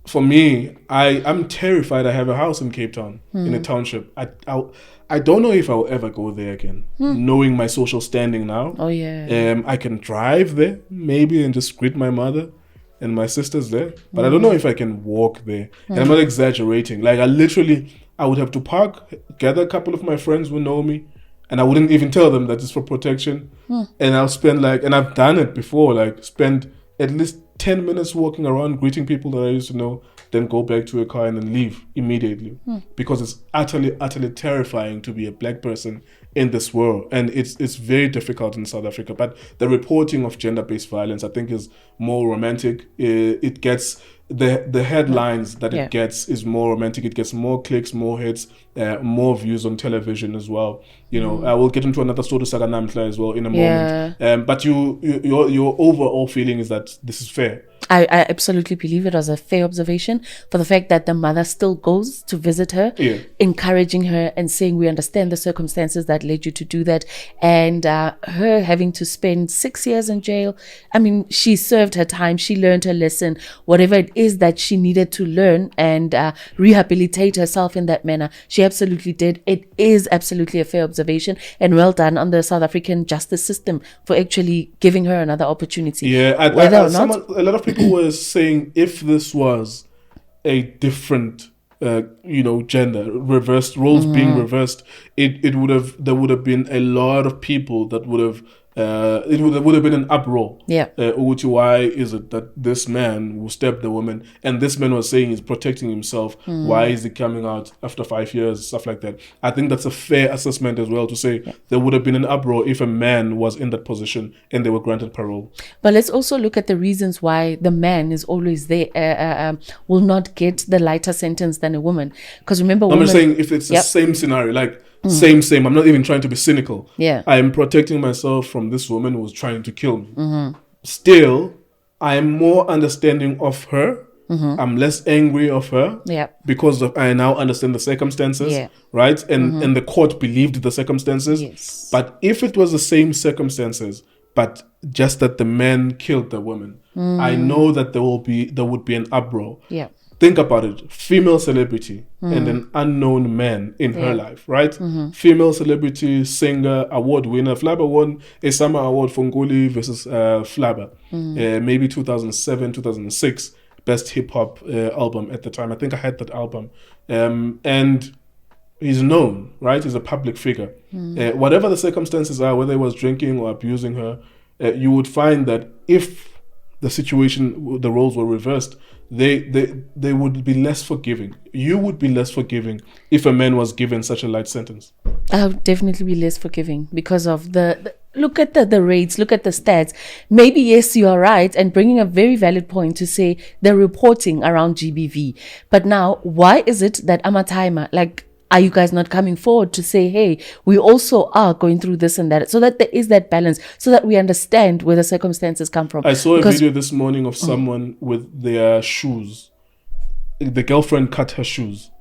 S1: for me, I'm terrified. I have a house in Cape Town, in a township. I don't know if I'll ever go there again, knowing my social standing now. I can drive there maybe and just greet my mother and my sister's there, but I don't know if I can walk there. And I'm not exaggerating. Like, I would have to park, gather a couple of my friends who know me, and I wouldn't even tell them that it's for protection. And I'll spend and I've done it before, spend at least 10 minutes walking around, greeting people that I used to know, then go back to a car and then leave immediately. Because it's utterly, utterly terrifying to be a black person in this world. And it's very difficult in South Africa. But the reporting of gender-based violence, I think, is more romantic. It gets the headlines that it gets is more romantic. It gets more clicks, more hits, more views on television as well. I will get into another story, Saga Namhla, as well in a moment. But your overall feeling is that this is fair.
S3: I absolutely believe it was a fair observation, for the fact that the mother still goes to visit her, encouraging her and saying, we understand the circumstances that led you to do that. And her having to spend 6 years in jail. I mean, she served her time. She learned her lesson, whatever it is that she needed to learn, and rehabilitate herself in that manner. She absolutely did. It is absolutely a fair observation, and well done on the South African justice system for actually giving her another opportunity.
S1: A lot of people were saying, if this was a different gender, reversed roles being reversed, there would have been a lot of people that would have it would have been an uproar. Why is it that this man who stabbed the woman, and this man was saying he's protecting himself, why is he coming out after 5 years, stuff like that? I think that's a fair assessment as well, to say there would have been an uproar if a man was in that position and they were granted parole.
S3: But let's also look at the reasons why the man is always there, will not get the lighter sentence than a woman. Because remember,
S1: I'm just saying, if it's the same scenario, Same. I'm not even trying to be cynical.
S3: Yeah.
S1: I am protecting myself from this woman who was trying to kill me. Still, I am more understanding of her. I'm less angry of her.
S3: Yeah.
S1: Because I now understand the circumstances.
S3: Yeah.
S1: Right? And the court believed the circumstances.
S3: Yes.
S1: But if it was the same circumstances, but just that the man killed the woman, I know that there would be an uproar.
S3: Yeah.
S1: Think about it. Female celebrity and an unknown man in her life, right? Female celebrity, singer, award winner. Flabba won a summer award for Nkuli versus Flabba. Maybe 2007, 2006. Best hip hop album at the time. I think I had that album. And he's known, right? He's a public figure. Whatever the circumstances are, whether he was drinking or abusing her, you would find that if the situation, the roles were reversed, they would be less forgiving. You would be less forgiving if a man was given such a light sentence.
S3: I would definitely be less forgiving because of the look at the rates, look at the stats. Maybe, yes, you are right, and bringing a very valid point to say the reporting around GBV. But now, why is it that Amatimer, like, are you guys not coming forward to say, hey, we also are going through this and that, so that there is that balance, so that we understand where the circumstances come from?
S1: I saw a video this morning of someone with their shoes. The girlfriend cut her shoes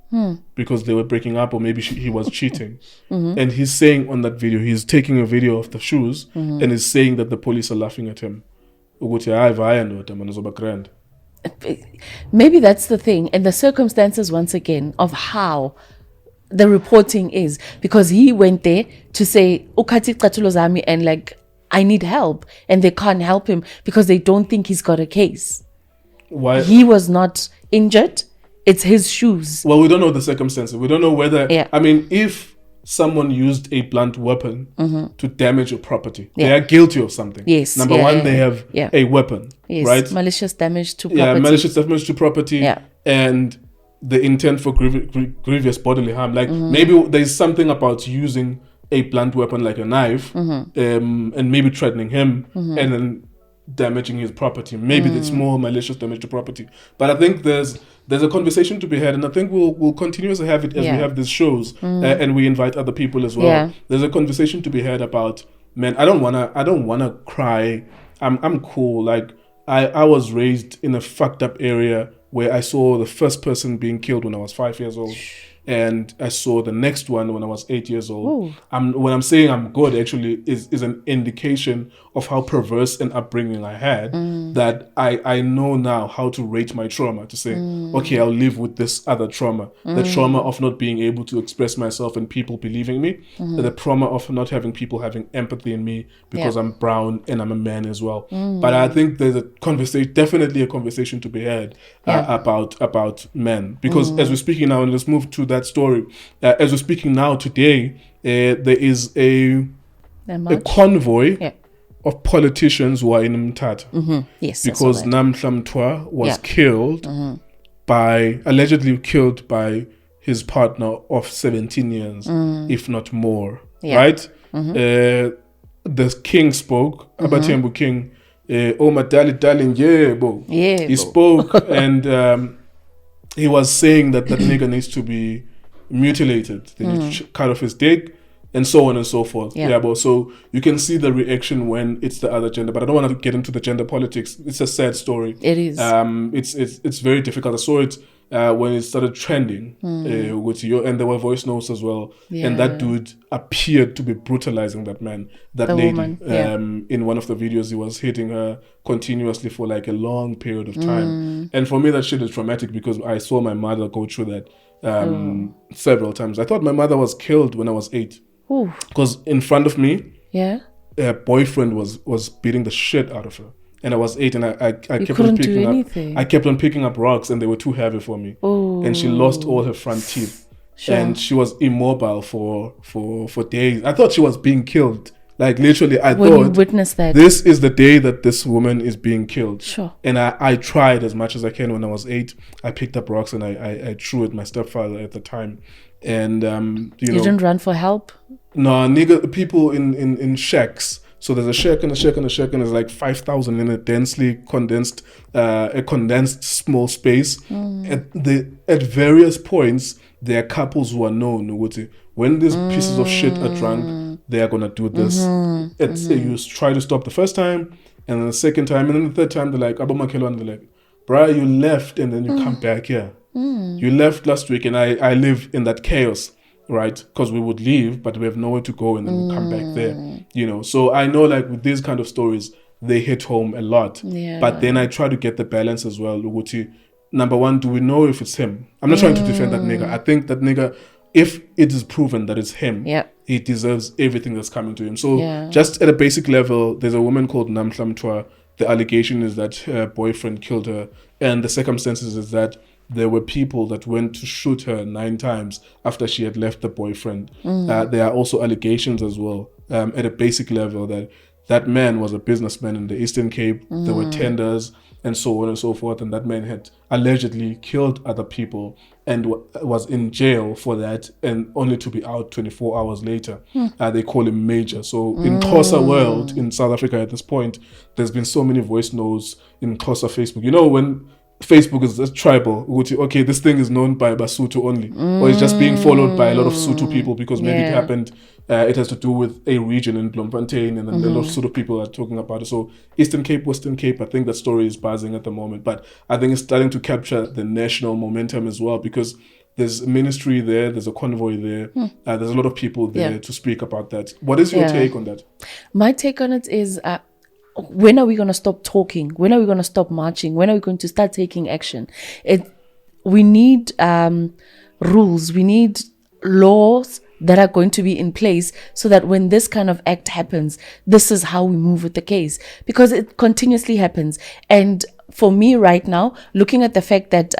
S1: because they were breaking up, or maybe he was cheating. And he's saying on that video, he's taking a video of the shoes and is saying that the police are laughing at him.
S3: Maybe that's the thing, and the circumstances once again of how the reporting is, because he went there to say Ukati Katulozami and like, I need help, and they can't help him because they don't think he's got a case.
S1: Why?
S3: He was not injured. It's his shoes.
S1: Well, we don't know the circumstances. We don't know whether,
S3: Yeah.
S1: I mean, if someone used a blunt weapon to damage your property,
S3: Yeah.
S1: they are guilty of something.
S3: Yes.
S1: Number
S3: Yeah,
S1: one,
S3: yeah,
S1: they
S3: yeah.
S1: have
S3: Yeah.
S1: a weapon,
S3: Yes.
S1: right?
S3: Malicious damage to property.
S1: Yeah, malicious damage to property,
S3: Yeah.
S1: and the intent for grievous bodily harm. Like maybe there's something about using a blunt weapon like a knife, and maybe threatening him, and then damaging his property. Maybe it's more malicious damage to property. But I think there's a conversation to be had, and I think we'll continue to have it as we have these shows, and we invite other people as well.
S3: Yeah.
S1: There's a conversation to be had about, man, I don't wanna cry. I'm cool. Like I was raised in a fucked up area where I saw the first person being killed when I was 5 years old. And I saw the next one when I was 8 years old. When I'm saying I'm good, actually, is an indication of how perverse an upbringing I had, that I know now how to rate my trauma, to say, okay, I'll live with this other trauma. The trauma of not being able to express myself and people believing me. The trauma of not having people having empathy in me because I'm brown and I'm a man as well. But I think there's a conversation, definitely a conversation to be had about men. Because as we're speaking now, and let's move to that story. As we're speaking now today, there is a convoy of politicians who are in Mthatha.
S3: Yes,
S1: because Namhla Mtwa was killed allegedly killed by his partner of 17 years, if not more. Right? The king spoke, Abatembu King, darling, he spoke and he was saying that nigga needs to be mutilated. They need to cut off his dick, and so on and so forth. But so you can see the reaction when it's the other gender. But I don't want to get into the gender politics. It's a sad story.
S3: It is.
S1: It's very difficult. I saw it when it started trending with you, and there were voice notes as well. And that dude appeared to be brutalizing that man, that
S3: the
S1: lady.
S3: woman,
S1: in one of the videos, he was hitting her continuously for like a long period of time. And for me, that shit is traumatic because I saw my mother go through that several times. I thought my mother was killed when I was 8. Because in front of me, her boyfriend was beating the shit out of her. And I was 8, and I kept on picking up. I kept on picking up rocks, and they were too heavy for me. And she lost all her front teeth, and she was immobile for days. I thought she was being killed. Like literally, I
S3: when
S1: thought
S3: you witnessed that,
S1: this is the day that this woman is being killed.
S3: Sure.
S1: And I tried as much as I can. When I was 8, I picked up rocks and I threw at my stepfather at the time. And you
S3: didn't run for help.
S1: No, people in shacks. So there's a shack and a shack and a shack, and there's like 5,000 in a densely condensed, a condensed small space. At various points, there are couples who are known. When when these pieces of shit are drunk, they are gonna do this. You try to stop the first time, and then the second time, and then the third time, they're like, Abomakelo, they're like, bruh, you left, and then you come back here. You left last week, and I live in that chaos, right? Because we would leave, but we have nowhere to go, and then we come back there, you know. So I know, like, with these kind of stories, they hit home a lot.
S3: Yeah.
S1: But then I try to get the balance as well. Uguti, number one, do we know if it's him? I'm not trying to defend that nigga. I think that nigga, if it is proven that it's him, he deserves everything that's coming to him. So just at a basic level, there's a woman called Namhla Mtwa. The allegation is that her boyfriend killed her, and the circumstances is that there were people that went to shoot her 9 times after she had left the boyfriend. There are also allegations as well, at a basic level, that man was a businessman in the Eastern Cape. There were tenders and so on and so forth, and that man had allegedly killed other people and was in jail for that, and only to be out 24 hours later. They call him Major. So in Xhosa world, in South Africa at this point, there's been so many voice notes in Xhosa Facebook. You know, when Facebook is just tribal, okay, this thing is known by Basotho only, or it's just being followed by a lot of Sotho people because maybe it happened, it has to do with a region in Bloemfontein, and then a lot of Sotho people are talking about it. So Eastern Cape, Western Cape, I think that story is buzzing at the moment, but I think it's starting to capture the national momentum as well, because there's a ministry there, there's a convoy there, there's a lot of people there to speak about that. What is your take on that?
S3: My take on it is, when are we going to stop talking? When are we going to stop marching? When are we going to start taking action? We need rules. We need laws that are going to be in place so that when this kind of act happens, this is how we move with the case, because it continuously happens. And for me right now, looking at the fact that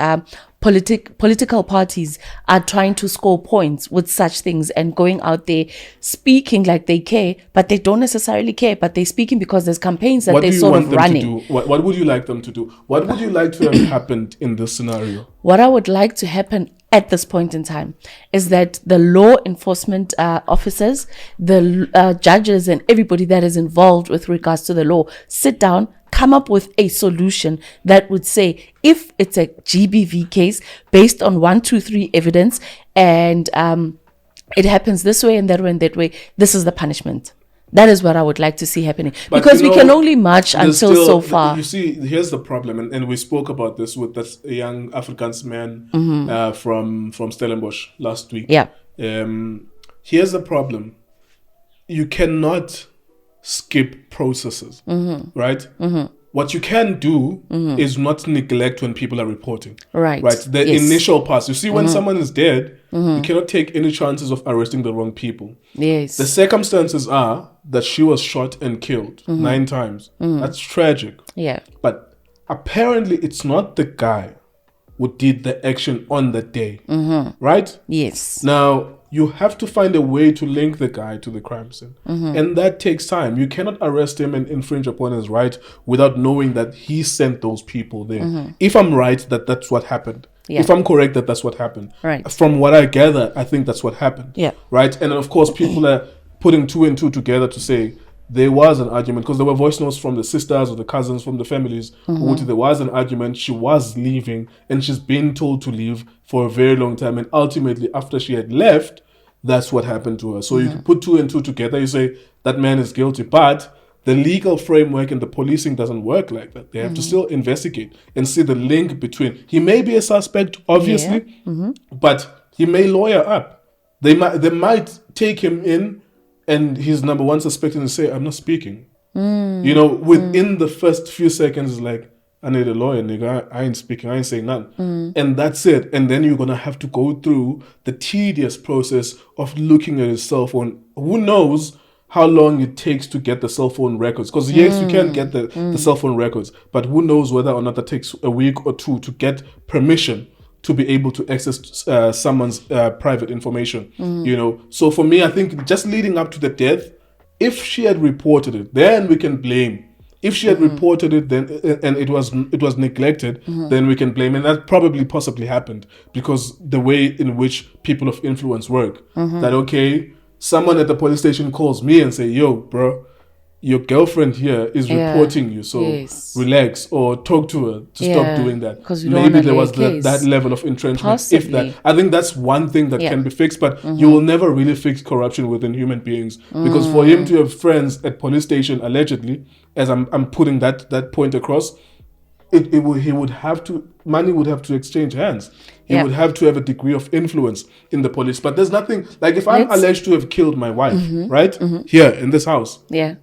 S3: political parties are trying to score points with such things and going out there speaking like they care, but they don't necessarily care, but they're speaking because there's campaigns that they're sort of running.
S1: What would you like them to do? What would you like to have happened in this scenario?
S3: What I would like to happen at this point in time is that the law enforcement officers, the judges and everybody that is involved with regards to the law, sit down, come up with a solution that would say, if it's a GBV case based on 1, 2, 3 evidence, and it happens this way and that way and that way, this is the punishment. That is what I would like to see happening. But because we can only march until so far.
S1: You see, here's the problem, and we spoke about this with this young Afrikaans man from Stellenbosch last week.
S3: Yeah.
S1: Here's the problem. You cannot skip processes, right? What you can do is not neglect when people are reporting.
S3: Right.
S1: The initial pass. You see, when someone is dead, you cannot take any chances of arresting the wrong people.
S3: Yes.
S1: The circumstances are that she was shot and killed 9 times. That's tragic.
S3: Yeah.
S1: But apparently it's not the guy who did the action on the day. Right?
S3: Yes.
S1: Now, you have to find a way to link the guy to the crime scene. And that takes time. You cannot arrest him and infringe upon his right without knowing that he sent those people there. If I'm right that that's what happened. If I'm correct that that's what happened.
S3: Right.
S1: From what I gather, I think that's what happened.
S3: Yeah.
S1: Right? And then, of course, people are putting 2 and 2 together to say there was an argument, because there were voice notes from the sisters or the cousins from the families. There was an argument. She was leaving, and she's been told to leave for a very long time. And ultimately, after she had left, that's what happened to her. So you can put 2 and 2 together. You say that man is guilty, but the legal framework and the policing doesn't work like that. They have to still investigate and see the link between. He may be a suspect, obviously, but he may lawyer up. They might take him in, and he's number one suspect, and say, "I'm not speaking." You know, within the first few seconds, it's like, I need a lawyer, nigga. I ain't speaking. I ain't saying nothing. And that's it. And then you're going to have to go through the tedious process of looking at his cell phone. Who knows how long it takes to get the cell phone records? Because yes, you can get the cell phone records, but who knows whether or not that takes a week or 2 to get permission to be able to access someone's private information. You know, so for me, I think just leading up to the death, if she had reported it, then we can blame. If she had reported it, then and it was neglected, then we can blame. And that probably possibly happened because the way in which people of influence work. That, okay, someone at the police station calls me and say, "Yo, bro, your girlfriend here is reporting you, so relax or talk to her to stop doing that.
S3: Because
S1: maybe there was that level of entrenchment.
S3: Possibly.
S1: If that, I think that's one thing that can be fixed, but you will never really fix corruption within human beings, because for him to have friends at police station allegedly, as I'm putting that point across, he would have to, money would have to exchange hands. He would have to have a degree of influence in the police. But there's nothing, like if I'm alleged to have killed my wife, right? Here in this house.
S3: Yeah.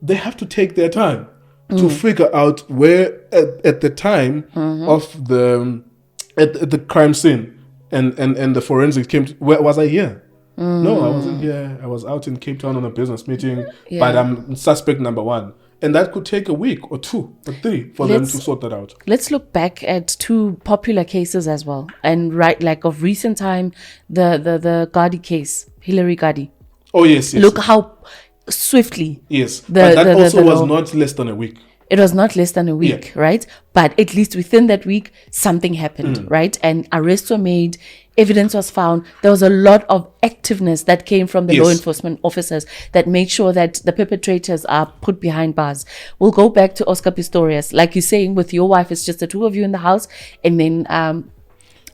S1: They have to take their time to figure out where at the time of the crime scene and the forensics came to, where was I here? No, I wasn't here. I was out in Cape Town on a business meeting, but I'm suspect number one. And that could take a week or 2 or 3 for them to sort that out.
S3: Let's look back at 2 popular cases as well. And like of recent time, the Gadi case, Hillary Gadi.
S1: Oh, yes.
S3: Look how swiftly.
S1: Yes. But that also was not less than a week.
S3: It was not less than a week, right? But at least within that week, something happened, right? And arrests were made, evidence was found. There was a lot of activeness that came from the law enforcement officers that made sure that the perpetrators are put behind bars. We'll go back to Oscar Pistorius. Like you're saying, with your wife, it's just the 2 of you in the house, and then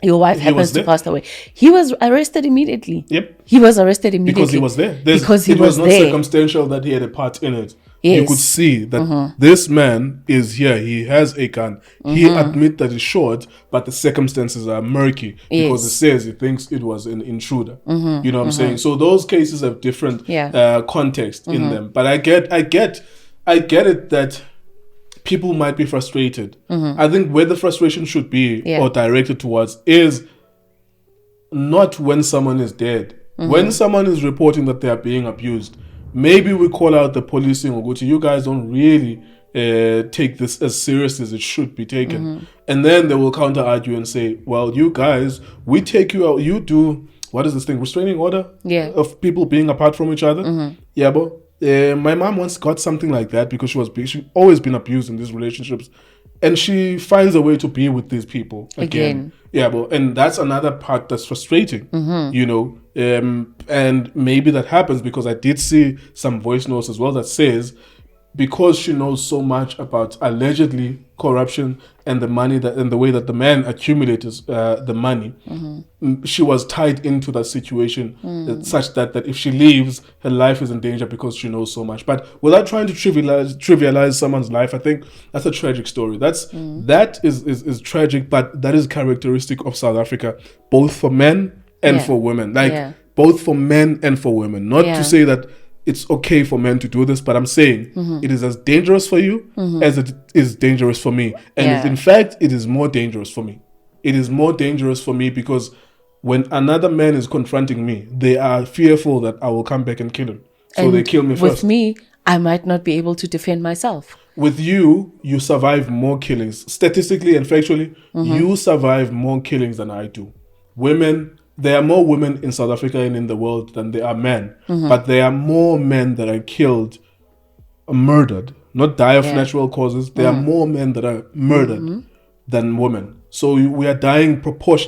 S3: your wife happens to pass away. He was arrested immediately.
S1: Yep.
S3: He was arrested immediately.
S1: Because he was there.
S3: It
S1: was not circumstantial that he had a part in it.
S3: Yes.
S1: You could see that this man is here. He has a gun. He admits that he's short, but the circumstances are murky because it says he thinks it was an intruder. You know what I'm saying? So those cases have different context in them. But I get it that people might be frustrated. I think where the frustration should be or directed towards is not when someone is dead. When someone is reporting that they are being abused, maybe we call out the policing or go to, you guys don't really take this as serious as it should be taken. And then they will counter argue and say, well, you guys, we take you out, you do, what is this thing, restraining order of people being apart from each other. Yeah, but my mom once got something like that because she's always been abused in these relationships, and she finds a way to be with these people again. Yeah, but and that's another part that's frustrating, you know. And maybe that happens because I did see some voice notes as well that says, because she knows so much about allegedly corruption and the money that and the way that the man accumulated the money, she was tied into that situation such that if she leaves, her life is in danger because she knows so much. But without trying to trivialize someone's life, I think that's a tragic story. That is tragic, but that is characteristic of South Africa, both for men and for women. Both for men and for women. Not to say that it's okay for men to do this, but I'm saying it is as dangerous for you as it is dangerous for me. And in fact, it is more dangerous for me. It is more dangerous for me because when another man is confronting me, they are fearful that I will come back and kill him. So they kill me first.
S3: With me, I might not be able to defend myself.
S1: With you survive more killings. Statistically and factually, you survive more killings than I do. There are more women in South Africa and in the world than there are men. But there are more men that are killed, murdered, not die of natural causes. There are more men that are murdered than women. So we are dying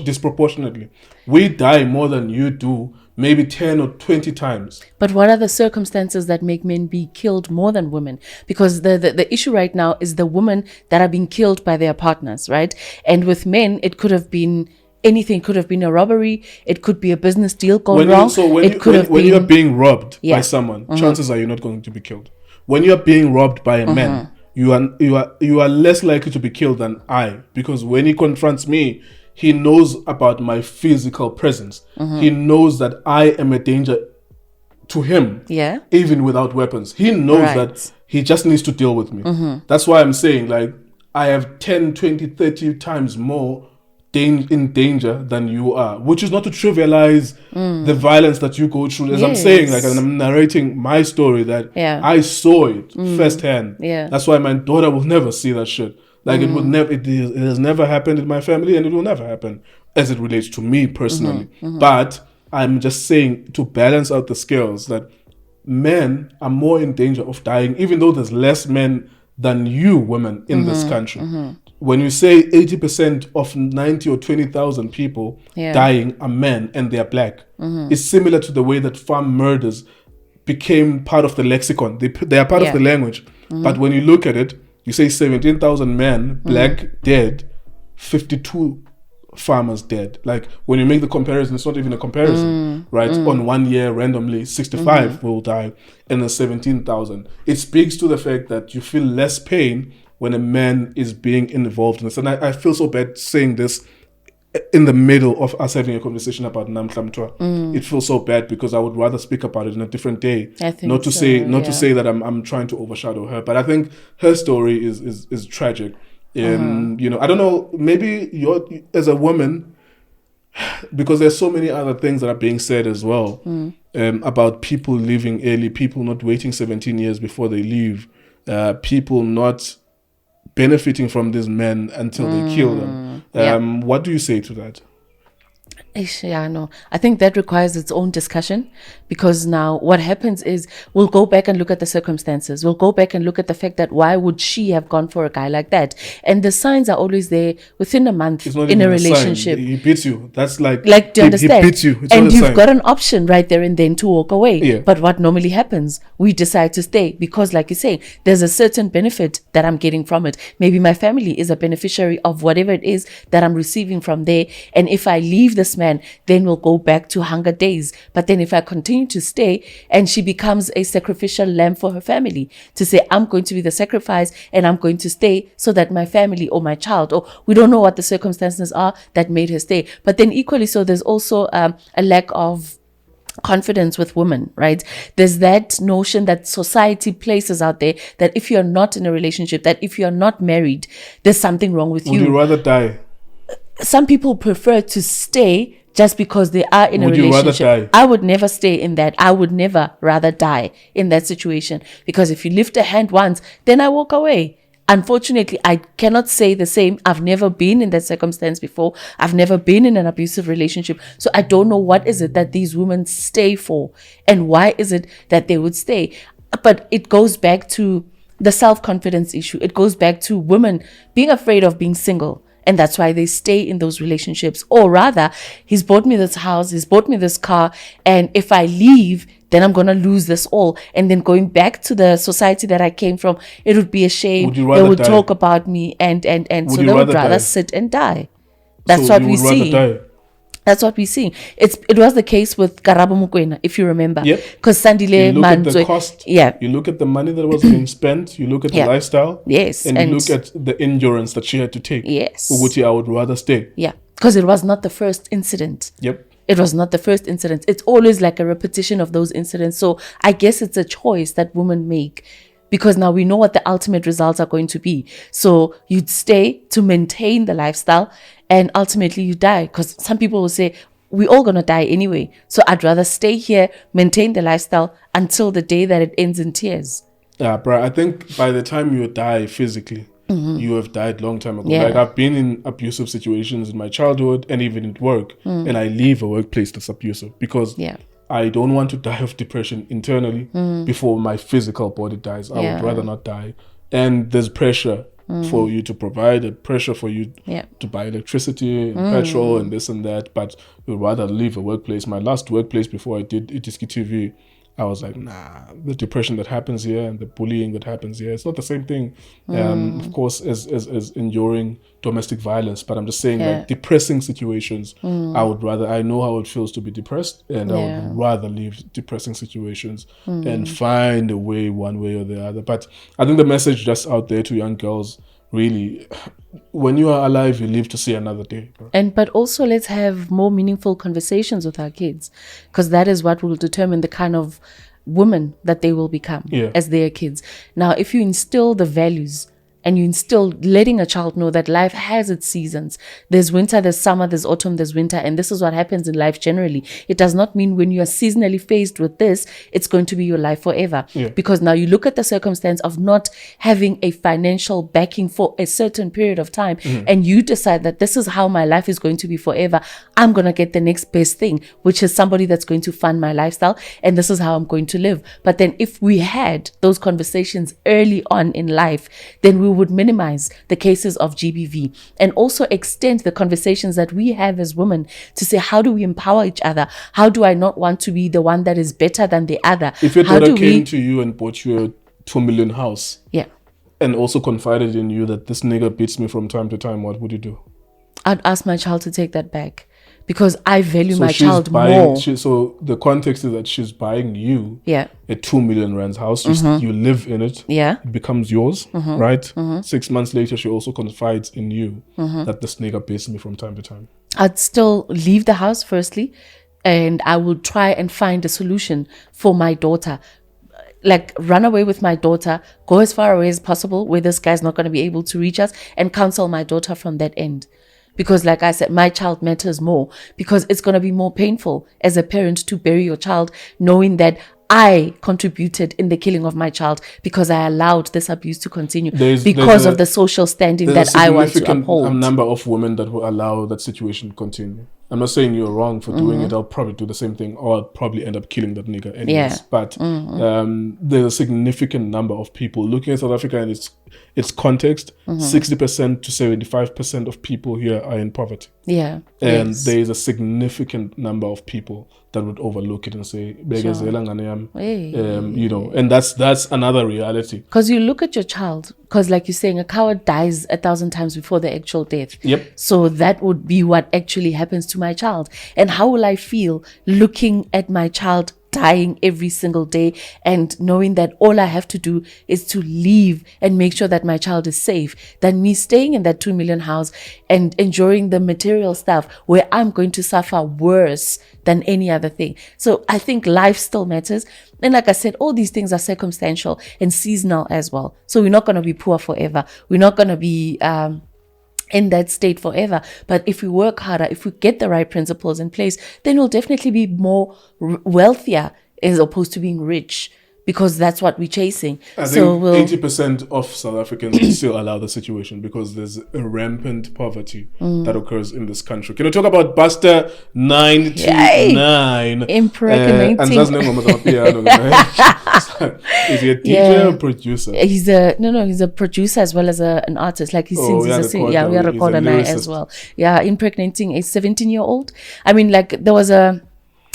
S1: disproportionately. We die more than you do, maybe 10 or 20 times.
S3: But what are the circumstances that make men be killed more than women? Because the issue right now is the women that are being killed by their partners, right? And with men, it could have been anything. Could have been a robbery. It could be a business deal gone wrong.
S1: When you're being robbed by someone, chances are you're not going to be killed. When you're being robbed by a man, you are less likely to be killed than I, because when he confronts me, he knows about my physical presence. He knows that I am a danger to him, even without weapons. He knows that he just needs to deal with me. That's why I'm saying, like, I have 10, 20, 30 times more in danger than you are, which is not to trivialize the violence that you go through. As I'm saying, like, I'm narrating my story that I saw it firsthand. That's why my daughter will never see that shit. Like, it has never happened in my family, and it will never happen as it relates to me personally. But I'm just saying, to balance out the scales, that men are more in danger of dying, even though there's less men than you women in this country. When you say 80% of 90 or 20,000 people dying are men and they are black, it's similar to the way that farm murders became part of the lexicon. They are part of the language. But when you look at it, you say 17,000 men, black, dead, 52 farmers dead. Like, when you make the comparison, it's not even a comparison, right? On 1 year, randomly, 65 will die, and then 17,000. It speaks to the fact that you feel less pain when a man is being involved in this. And I feel so bad saying this in the middle of us having a conversation about Namhla Mtwa. It feels so bad because I would rather speak about it in a different day.
S3: I think
S1: not to
S3: so,
S1: to say that I'm trying to overshadow her, but I think her story is tragic. You know, I don't know, maybe you're, as a woman, because there's so many other things that are being said as well, about people leaving early, people not waiting 17 years before they leave, people not benefiting from these men until they kill them. What do you say to that?
S3: Yeah, no. I think that requires its own discussion, because now what happens is we'll go back and look at the circumstances. We'll go back and look at the fact that why would she have gone for a guy like that? And the signs are always there within a month in a relationship.
S1: He beats you. That's like
S3: do you understand?
S1: He beats you. It's
S3: and you've got an option right there and then to walk away.
S1: Yeah.
S3: But what normally happens, we decide to stay because, like you say, there's a certain benefit that I'm getting from it. Maybe my family is a beneficiary of whatever it is that I'm receiving from there. And if I leave this man, then we'll go back to hunger days. But then if I continue to stay, and she becomes a sacrificial lamb for her family, to say, I'm going to be the sacrifice and I'm going to stay so that my family or my child, or we don't know what the circumstances are that made her stay. But then equally so, there's also a lack of confidence with women, right? There's that notion that society places out there that if you're not in a relationship, that if you're not married, there's something wrong with
S1: Would you rather die?
S3: Some people prefer to stay just because they are in a relationship.
S1: Would you rather die?
S3: I would never stay in that. I would never rather die in that situation, because if you lift a hand once, then I walk away. Unfortunately, I cannot say the same. I've never been in that circumstance before. I've never been in an abusive relationship. So I don't know what is it that these women stay for, and why is it that they would stay. But it goes back to the self-confidence issue. It goes back to women being afraid of being single. And that's why they stay in those relationships. Or rather, he's bought me this house, he's bought me this car, and if I leave, then I'm going to lose this all. And then going back to the society that I came from, it would be a shame. They would talk about me, and so they would rather sit and die. That's what we see. That's what we see. It was the case with Karabo Mokoena, if you remember. Because Sandile
S1: you look at the cost. You look at the money that was being spent. You look at the lifestyle.
S3: Yes.
S1: And you look at the endurance that she had to take.
S3: Yes.
S1: Uguti, I would rather stay.
S3: Yeah. Because it was not the first incident. It was not the first incident. It's always like a repetition of those incidents. So I guess it's a choice that women make, because now we know what the ultimate results are going to be. So you'd stay to maintain the lifestyle, and ultimately you die. Because some people will say, we're all going to die anyway. So I'd rather stay here, maintain the lifestyle until the day that it ends in tears.
S1: Yeah, bro. I think by the time you die physically, you have died long time ago. Like, I've been in abusive situations in my childhood and even at work. And I leave a workplace that's abusive because I don't want to die of depression internally before my physical body dies. I would rather not die. And there's pressure for you to provide, a pressure for you to buy electricity and petrol and this and that. But you'd rather leave a workplace. My last workplace before I did Itiski TV, I was like, nah, the depression that happens here and the bullying that happens here, it's not the same thing, of course, as enduring domestic violence. But I'm just saying, like, depressing situations, I know how it feels to be depressed, and I would rather leave depressing situations and find a way, one way or the other. But I think the message just out there to young girls, really, when you are alive, you live to see another day.
S3: But also, let's have more meaningful conversations with our kids, because that is what will determine the kind of women that they will become as their kids. Now, if you instill the values and you instill letting a child know that life has its seasons. There's winter, there's summer, there's autumn, there's winter. And this is what happens in life generally. It does not mean when you are seasonally faced with this, it's going to be your life forever. Because now you look at the circumstance of not having a financial backing for a certain period of time, and you decide that this is how my life is going to be forever. I'm going to get the next best thing, which is somebody that's going to fund my lifestyle. And this is how I'm going to live. But then if we had those conversations early on in life, then we would minimize the cases of GBV and also extend the conversations that we have as women to say, how do we empower each other? How do I not want to be the one that is better than the other?
S1: If your daughter came to you and bought you a 2 million house,
S3: yeah,
S1: and also confided in you that this nigga beats me from time to time, what would you do?
S3: I'd ask my child to take that back because I value my child more.
S1: So the context is that she's buying you a 2 million rands house. You live in it.
S3: Yeah.
S1: It becomes yours, right? 6 months later, she also confides in you that this nigga beats me from time to time.
S3: I'd still leave the house firstly, and I will try and find a solution for my daughter. Like, run away with my daughter, go as far away as possible where this guy's not going to be able to reach us, and counsel my daughter from that end. Because like I said, my child matters more, because it's going to be more painful as a parent to bury your child knowing that I contributed in the killing of my child because I allowed this abuse to continue because of the social standing that I want to uphold.
S1: There's a number of women that will allow that situation to continue. I'm not saying you're wrong for doing it. I'll probably do the same thing, or I'll probably end up killing that nigga anyways.
S3: Yeah.
S1: But there's a significant number of people looking at South Africa and its context. 60% to 75% of people here are in poverty.
S3: Yeah.
S1: And there is a significant number of people that would overlook it and say, you know, and that's another reality.
S3: Because you look at your child, because like you're saying, a coward dies 1,000 times before the actual death.
S1: Yep.
S3: So that would be what actually happens to my child. And how will I feel looking at my child dying every single day and knowing that all I have to do is to leave and make sure that my child is safe, than me staying in that 2 million house and enjoying the material stuff where I'm going to suffer worse than any other thing. So I think life still matters. And like I said, all these things are circumstantial and seasonal as well. So we're not going to be poor forever. We're not going to be in that state forever. But if we work harder, if we get the right principles in place, then we'll definitely be more wealthier as opposed to being rich, because that's what we're chasing.
S1: I think 80% of South Africans still allow the situation because there's a rampant poverty that occurs in this country. Can we talk about Busta 99?
S3: Impregnating.
S1: And that's piano. Is he a DJ or producer?
S3: He's a producer as well as an artist. Like he sings, he's a singer. Yeah, we are a recorder now as well. Yeah, impregnating a 17-year-old. I mean, like there was a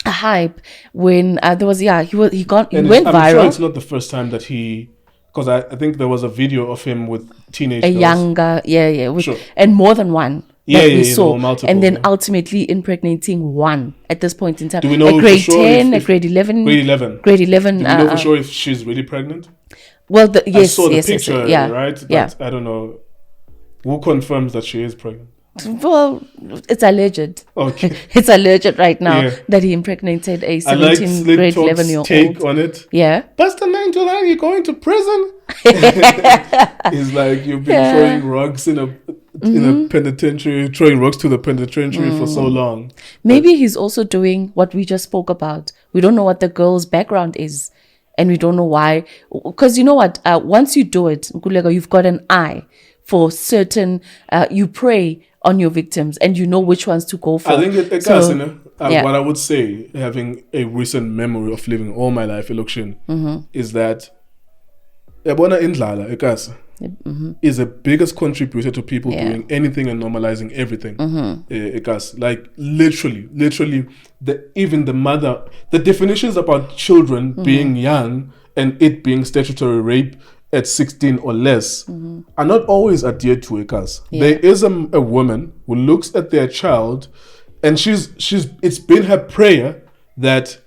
S3: hype when there was he went viral.
S1: I'm sure it's not the first time that because I think there was a video of him with teenage girls.
S3: Younger, and more than one. We saw,
S1: multiple,
S3: and then ultimately impregnating one at this point in time.
S1: Do we know
S3: a grade
S1: for sure
S3: 10, a grade 11,
S1: grade 11.
S3: Grade 11.
S1: Do we know for sure if she's really pregnant?
S3: Well, I
S1: saw the picture, right? But
S3: yeah.
S1: I don't know who confirms that she is pregnant.
S3: Well, it's alleged.
S1: Okay.
S3: It's alleged right now that he impregnated a 17 grade 11-year-old.
S1: Take on it.
S3: Yeah.
S1: Busta 99, you're going to prison. It's like you've been throwing rocks in a penitentiary, throwing rocks to the penitentiary for so long.
S3: Maybe he's also doing what we just spoke about. We don't know what the girl's background is, and we don't know why. Because you know what? Once you do it, Nkululeko, you've got an eye for certain. You prey on your victims, and you know which ones to go for.
S1: I think what I would say, having a recent memory of living all my life in Luxin, is that Nhlanhla is the biggest contributor to people doing anything and normalizing everything. Like literally, even the mother, the definitions about children being young and it being statutory rape at 16 or less are not always adhered to Ekas. There is a woman who looks at their child and it's been her prayer that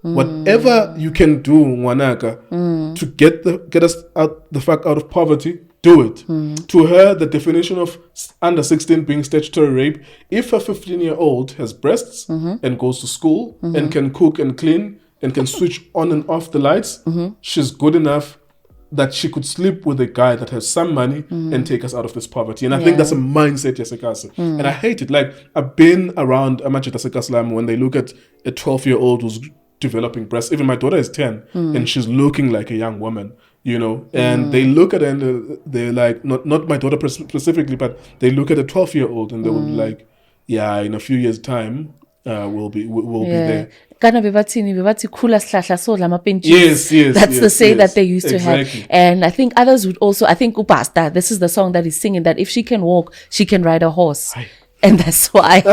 S1: whatever you can do, Wanaka, to get us the fuck out of poverty, do it. To her, the definition of under 16 being statutory rape, if a 15-year-old has breasts and goes to school and can cook and clean and can switch on and off the lights, she's good enough that she could sleep with a guy that has some money and take us out of this poverty. And I think that's a mindset, Yasekasa. And I hate it. Like, I've been around Amachita Sekaslam when they look at a 12-year-old who's developing breasts. Even my daughter is 10 and she's looking like a young woman, you know, and they look at her and they're like, not my daughter specifically, but they look at a 12-year-old and they will be like, yeah, in a few years' time, will be there.
S3: Kana bebathi khula sihlahla sodla amapentshisi.
S1: Yes.
S3: That's the say that they used
S1: exactly.
S3: to have. And I think others would also, I think Busta, this is the song that he's singing, that if she can walk, she can ride a horse. And that's why.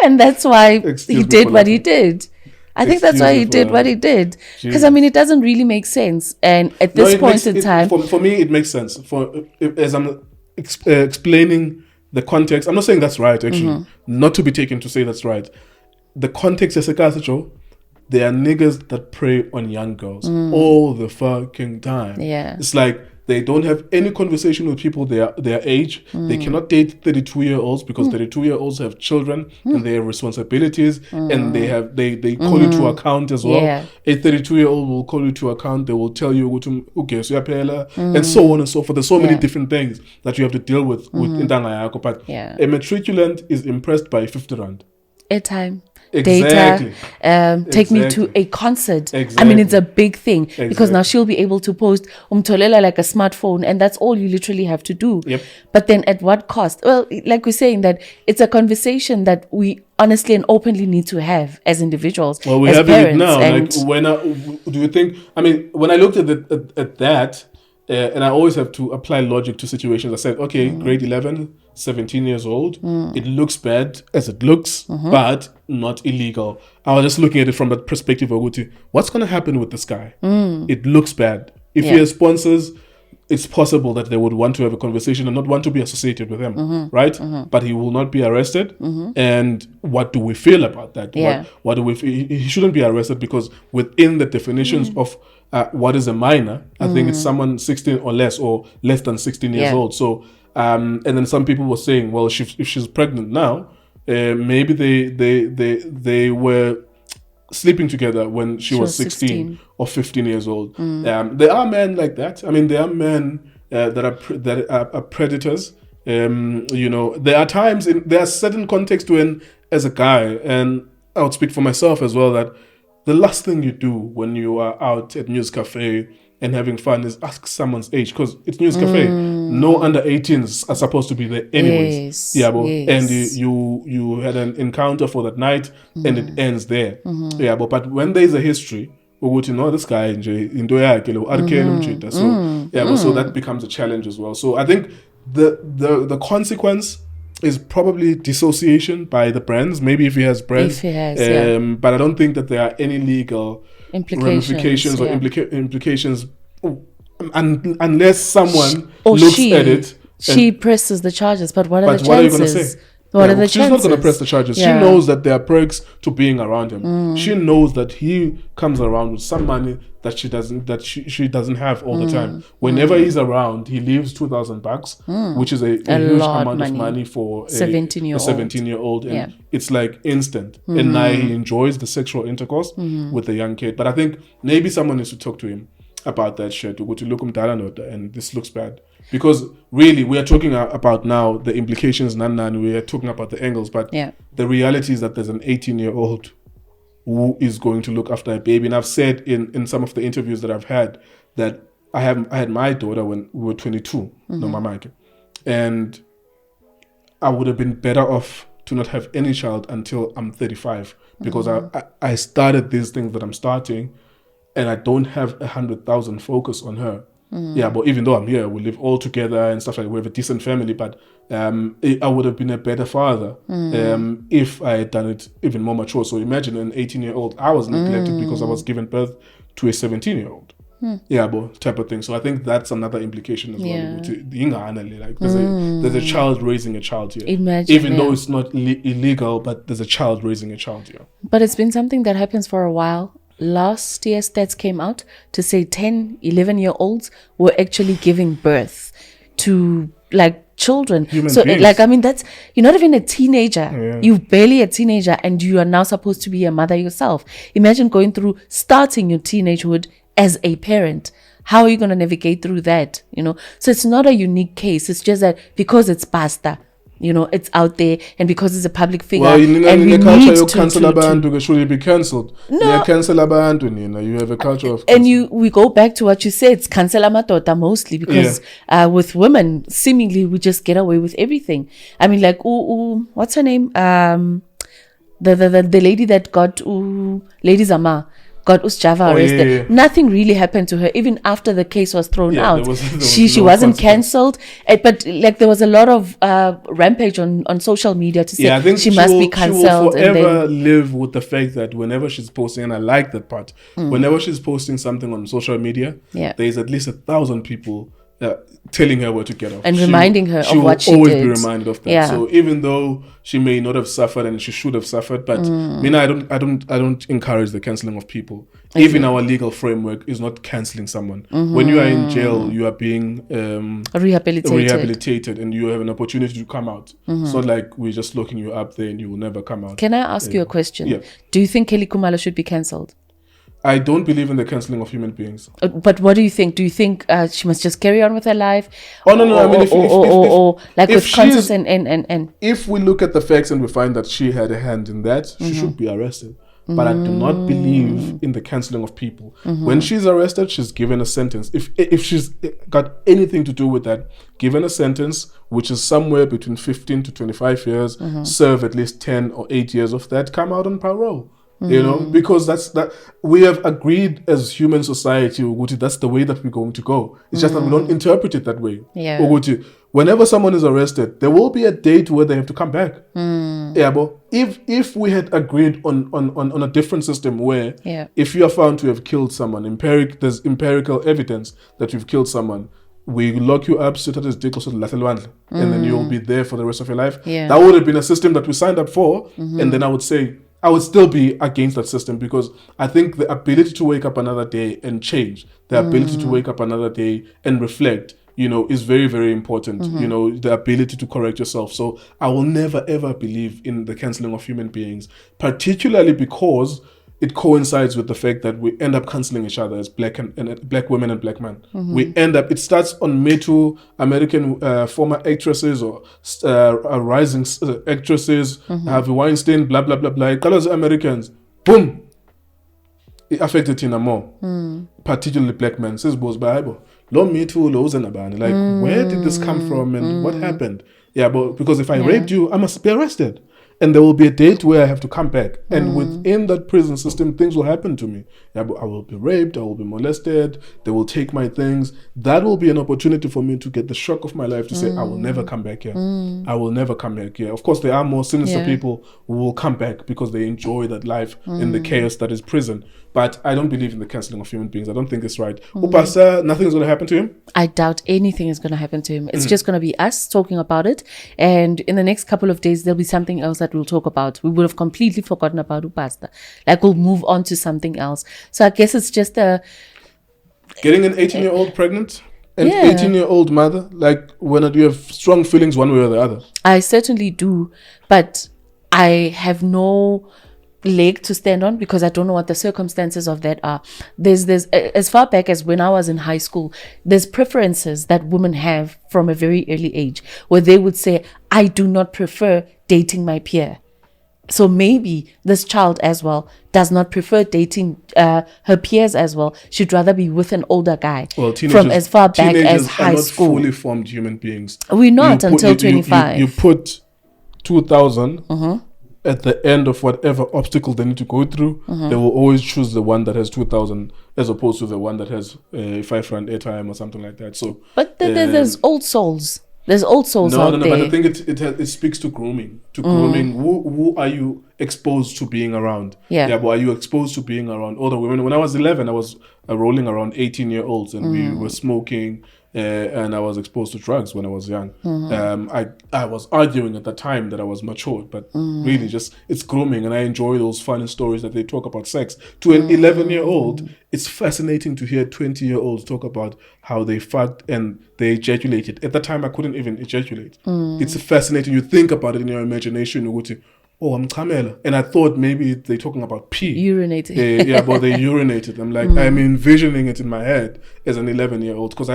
S3: And that's why he did what he did. I think that's why he did what he did. Because, I mean, it doesn't really make sense. And at this point in time...
S1: For me, it makes sense. As I'm explaining the context, I'm not saying that's right, actually. Not to be taken to say that's right. The context is there are niggas that prey on young girls all the fucking time.
S3: Yeah.
S1: It's like they don't have any conversation with people their age. They cannot date 32-year-olds because 32-year-olds have children and they have responsibilities and they call you to account as well.
S3: Yeah.
S1: A 32-year-old will call you to account. They will tell you okay, so and so on and so forth. There's so many different things that you have to deal with Intanga Yako. But a matriculant is impressed by 50 rand.
S3: Airtime.
S1: Exactly.
S3: Data, take me to a concert. I mean, it's a big thing because now she'll be able to post umtolela like a smartphone, and that's all you literally have to do.
S1: Yep.
S3: But then at what cost? Well, like we're saying, that it's a conversation that we honestly and openly need to have as individuals.
S1: Well, we
S3: as
S1: have
S3: parents,
S1: it now.
S3: and
S1: Do you think? I mean, when I looked at that. And I always have to apply logic to situations. I said, okay, grade 11, 17 years old. It looks bad as it looks, but not illegal. I was just looking at it from the perspective of what's going to happen with this guy? It looks bad. If he has sponsors, it's possible that they would want to have a conversation and not want to be associated with him, right? But he will not be arrested. And what do we feel about that?
S3: Yeah.
S1: What do we feel? He shouldn't be arrested because within the definitions of what is a minor, I think it's someone 16 or less than 16 years old. So, and then some people were saying, well, if she's pregnant now, maybe they were sleeping together when she was 16 or 15 years old. There are men like that. I mean, there are men that are predators. There are times there are certain contexts when, as a guy, and I would speak for myself as well, that the last thing you do when you are out at News Cafe and having fun is ask someone's age, because it's News Cafe. No under 18s are supposed to be there anyways. And you had an encounter for that night and it ends there. But when there's a history, this guy so that becomes a challenge as well. So I think the consequence is probably dissociation by the brands. Maybe if he has brands.
S3: If he has,
S1: but I don't think that there are any legal ramifications or implications unless someone looks at it.
S3: She presses the charges, but what are the chances?
S1: What are you going to say?
S3: What are the
S1: she's
S3: chances?
S1: not going to press the charges. She knows that there are perks to being around him. She knows that he comes around with some money that she doesn't have all the time. Whenever he's around, he leaves $2,000, which is a huge amount of money for a 17-year-old. And it's like instant. And now he enjoys the sexual intercourse with the young kid. But I think maybe someone needs to talk to him about that shit. To go to look and this looks bad. Because really, we are talking about now the implications, and we are talking about the angles, but the reality is that there's an 18-year-old who is going to look after a baby. And I've said in some of the interviews that I've had that I had my daughter when we were 22, no mama, and I would have been better off to not have any child until I'm 35, because I started these things that I'm starting, and I don't have 100,000 focus on her. But even though I'm here, we live all together and stuff like that. We have a decent family, but I would have been a better father if I had done it even more mature. So imagine an 18-year-old, I was neglected because I was given birth to a 17-year-old. But type of thing. So I think that's another implication as well. Like there's a child raising a child here. Even though it's not illegal, but there's a child raising a child here.
S3: But it's been something that happens for a while. Last year, stats came out to say 10, 11-year-olds were actually giving birth to like children. So like, I mean, that's, you're not even a teenager. You're barely a teenager and you are now supposed to be a mother yourself. Imagine starting your teenagehood as a parent. How are you going to navigate through that? So it's not a unique case. It's just that because it's Busta, it's out there, and because it's a public figure, and we need to cancel abantu
S1: should be cancelled. No, cancel abantu. You have a culture of
S3: we go back to what you said. It's cancel amadota mostly because with women, seemingly we just get away with everything. I mean, like what's her name? The lady that got Lady Zama got Usjava arrested.
S1: Yeah.
S3: Nothing really happened to her even after the case was thrown
S1: Yeah,
S3: out.
S1: there was
S3: She
S1: no
S3: wasn't
S1: consequence.
S3: cancelled, but like there was a lot of rampage on social media to say
S1: Yeah, I think
S3: she must be
S1: she will
S3: cancelled. And
S1: forever
S3: then
S1: live with the fact that whenever she's posting, and I like that part, whenever she's posting something on social media,
S3: Yeah.
S1: there's at least 1,000 people telling her where to get off
S3: And reminding her of
S1: will
S3: what she
S1: always
S3: did.
S1: be reminded of that.
S3: Yeah.
S1: So even though she may not have suffered and she should have suffered, but I don't encourage the cancelling of people. Even our legal framework is not cancelling someone. When you are in jail, you are being rehabilitated and you have an opportunity to come out. It's not like we're just locking you up there and you will never come out.
S3: Can I ask you a question?
S1: Yeah.
S3: Do you think Kelly Kumalo should be cancelled?
S1: I don't believe in the cancelling of human beings.
S3: But what do you think? Do you think she must just carry on with her life?
S1: Oh, no. I mean,
S3: or like
S1: if
S3: with
S1: she's-
S3: conscience and
S1: If we look at the facts and we find that she had a hand in that, she should be arrested. But I do not believe in the cancelling of people. When she's arrested, she's given a sentence. If she's got anything to do with that, given a sentence which is somewhere between 15 to 25 years, serve at least 10 or 8 years of that, come out on parole. You know, because that we have agreed as human society, Uguti, that's the way that we're going to go. It's just that we don't interpret it that way.
S3: Yeah.
S1: Uguti, whenever someone is arrested, there will be a date where they have to come back. Yeah, but if we had agreed on a different system where if you are found to have killed someone, there's empirical evidence that you've killed someone, we lock you up, sit at his dick, and then you'll be there for the rest of your life.
S3: Yeah.
S1: That would have been a system that we signed up for, and then I would say I would still be against that system because I think the ability to wake up another day and change, the ability to wake up another day and reflect, is very, very important. The ability to correct yourself. So I will never, ever believe in the cancelling of human beings, particularly because it coincides with the fact that we end up cancelling each other as black women and black men. It starts on Me Too, American former actresses or rising actresses, Harvey Weinstein, blah, blah, blah, blah. Colors Americans, boom. It affected Tina more, particularly black men. Says Bo's Bible. Lo Me Too, lo Zenabani. Like, where did this come from and what happened? Yeah, but because if I raped you, I must be arrested. And there will be a date where I have to come back. And within that prison system, things will happen to me. Yeah, but I will be raped, I will be molested, they will take my things. That will be an opportunity for me to get the shock of my life to say, I will never come back here. I will never come back here. Of course, there are more sinister people who will come back because they enjoy that life in the chaos that is prison. But I don't believe in the cancelling of human beings. I don't think it's right. Upasa, nothing is going to happen to him?
S3: I doubt anything is going to happen to him. It's just going to be us talking about it. And in the next couple of days, there'll be something else that we'll talk about. We would have completely forgotten about Upasta. Like, we'll move on to something else. So I guess it's just
S1: Getting an 18-year-old pregnant? An 18-year-old mother? Like, do you have strong feelings one way or the other?
S3: I certainly do. But I have no leg to stand on because I don't know what the circumstances of that are. There's as far back as when I was in high school, there's preferences that women have from a very early age where they would say, I do not prefer dating my peer. So maybe this child as well does not prefer dating her peers as well. She'd rather be with an older guy from as far back as high school.
S1: Teenagers are not fully formed human beings.
S3: We're not until 25.
S1: You put 2,000 at the end of whatever obstacle they need to go through. They will always choose the one that has 2,000 as opposed to the one that has 5 rand airtime or something like that. So,
S3: but there's old souls. There's old souls out there.
S1: No, but I think it speaks to grooming. Grooming. Who are you exposed to being around?
S3: Yeah.
S1: But are you exposed to being around older women? When I was 11, I was rolling around 18-year-olds and we were smoking. And I was exposed to drugs when I was young. I was arguing at the time that I was mature, but really just it's grooming, and I enjoy those funny stories that they talk about sex. To an 11-year-old, it's fascinating to hear 20-year-olds talk about how they fucked and they ejaculated. At the time, I couldn't even ejaculate. It's fascinating. You think about it in your imagination. You go to, oh, I'm Kamela. And I thought maybe they're talking about pee.
S3: Urinated.
S1: But they urinated. I'm like, I'm envisioning it in my head as an 11-year-old because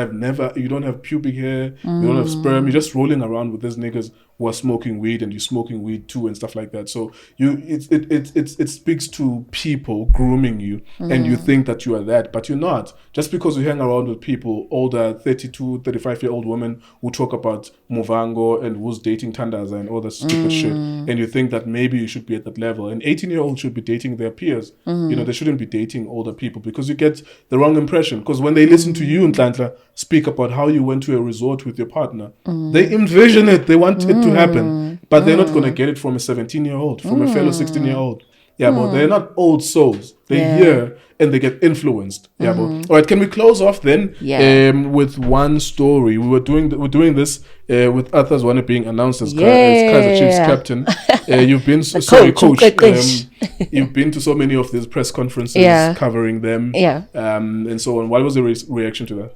S1: you don't have pubic hair, you don't have sperm, you're just rolling around with these niggas who are smoking weed and you're smoking weed too and stuff like that. So it speaks to people grooming you and you think that you are that, but you're not. Just because you hang around with people, older 32, 35-year-old women who talk about Movango and who's dating Tandaza and all that stupid shit, and you think that maybe you should be at that level. And 18-year-olds should be dating their peers. They shouldn't be dating older people because you get the wrong impression. Because when they listen to you, Nhlanhla, speak about how you went to a resort with your partner, they envision it. They want it to happen. But they're not going to get it from a 17-year-old, from a fellow 16-year-old. Yeah, but they're not old souls. They're here and they get influenced. Yeah, but all right. Can we close off then with one story? We're doing this with Arthur Zwane being announced as Kaizer Chiefs captain. You've been coach. You've been to so many of these press conferences covering them. And so on. What was the reaction to that?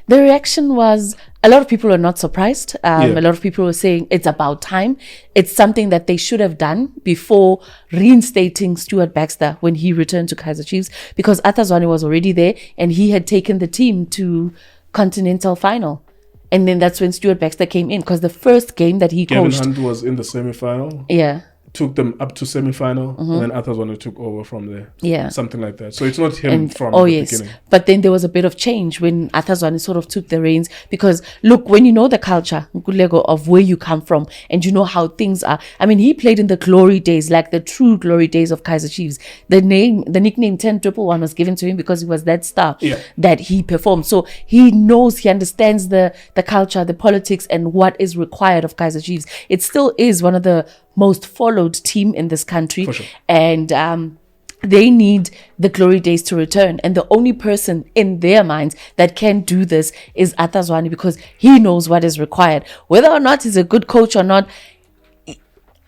S3: The reaction was a lot of people were not surprised. A lot of people were saying it's about time. It's something that they should have done before reinstating Stuart Baxter when he returned to Kaizer Chiefs, because Arthur Zwane was already there and he had taken the team to Continental final. And then that's when Stuart Baxter came in, because the first game that he coached...
S1: Gavin Hunt was in the semi-final. Took them up to semi-final, and then Arthur Zwane took over from there. Something like that. So it's not him from the beginning.
S3: But then there was a bit of change when Arthur Zwane sort of took the reins, because look, when you know the culture, Nkululeko, of where you come from, and you know how things are. I mean, he played in the glory days, like the true glory days of Kaizer Chiefs. The nickname 10-1-1 was given to him because he was that star that he performed. So he knows, he understands the culture, the politics, and what is required of Kaizer Chiefs. It still is one of the most followed team in this country,
S1: for sure.
S3: And they need the glory days to return, and the only person in their minds that can do this is Arthur Zwane, because he knows what is required, whether or not he's a good coach or not.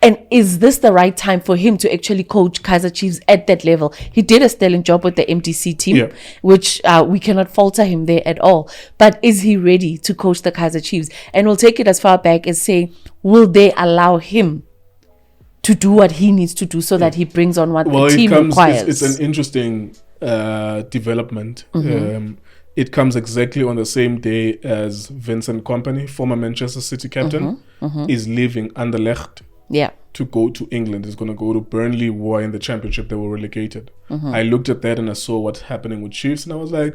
S3: And is this the right time for him to actually coach Kaizer Chiefs at that level? He did a sterling job with the MDC team, which we cannot falter him there at all. But is he ready to coach the Kaizer Chiefs? And we'll take it as far back as saying, will they allow him to do what he needs to do so that he brings on what the team requires?
S1: It's an interesting development. It comes exactly on the same day as Vincent Kompany, former Manchester City captain, is leaving Anderlecht to go to England. He's going to go to Burnley, who are in the Championship. They were relegated. I looked at that and I saw what's happening with Chiefs, and I was like,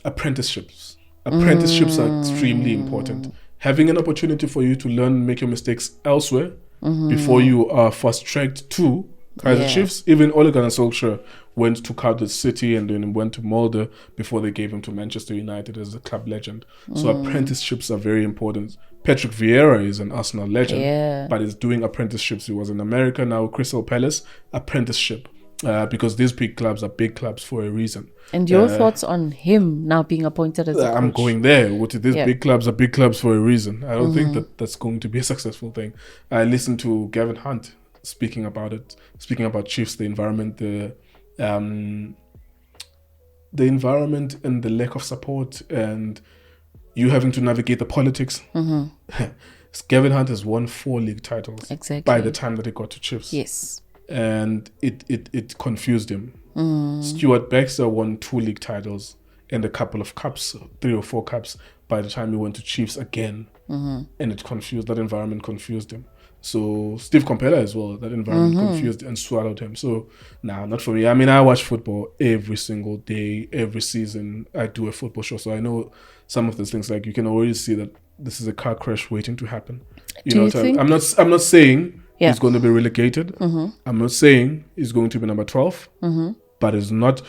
S1: apprenticeships are extremely important. Having an opportunity for you to learn, make your mistakes elsewhere, before you are fast-tracked to Kaizer Chiefs. Even Ole Gunnar Solskjaer went to Cardiff City and then went to Molde before they gave him to Manchester United as a club legend. So apprenticeships are very important. Patrick Vieira is an Arsenal legend, but is doing apprenticeships. He was in America, now Crystal Palace, apprenticeship. Because these big clubs are big clubs for a reason.
S3: And your thoughts on him now being appointed as a coach?
S1: I'm going there. These big clubs are big clubs for a reason. I don't think that's going to be a successful thing. I listened to Gavin Hunt speaking about it, speaking about Chiefs, the environment, the environment and the lack of support, and you having to navigate the politics. Gavin Hunt has won 4 league titles by the time that he got to Chiefs.
S3: Yes.
S1: And it confused him. Stuart Baxter won 2 league titles and a couple of cups, 3 or 4 cups, by the time he went to Chiefs again. And that environment confused him. So Steve Compella as well, that environment confused and swallowed him. So not for me. I mean, I watch football every single day, every season. I do a football show, so I know some of these things. Like, you can already see that this is a car crash waiting to happen.
S3: Do you think?
S1: I'm not saying he's going to be relegated. I'm not saying he's going to be number 12. But it's not.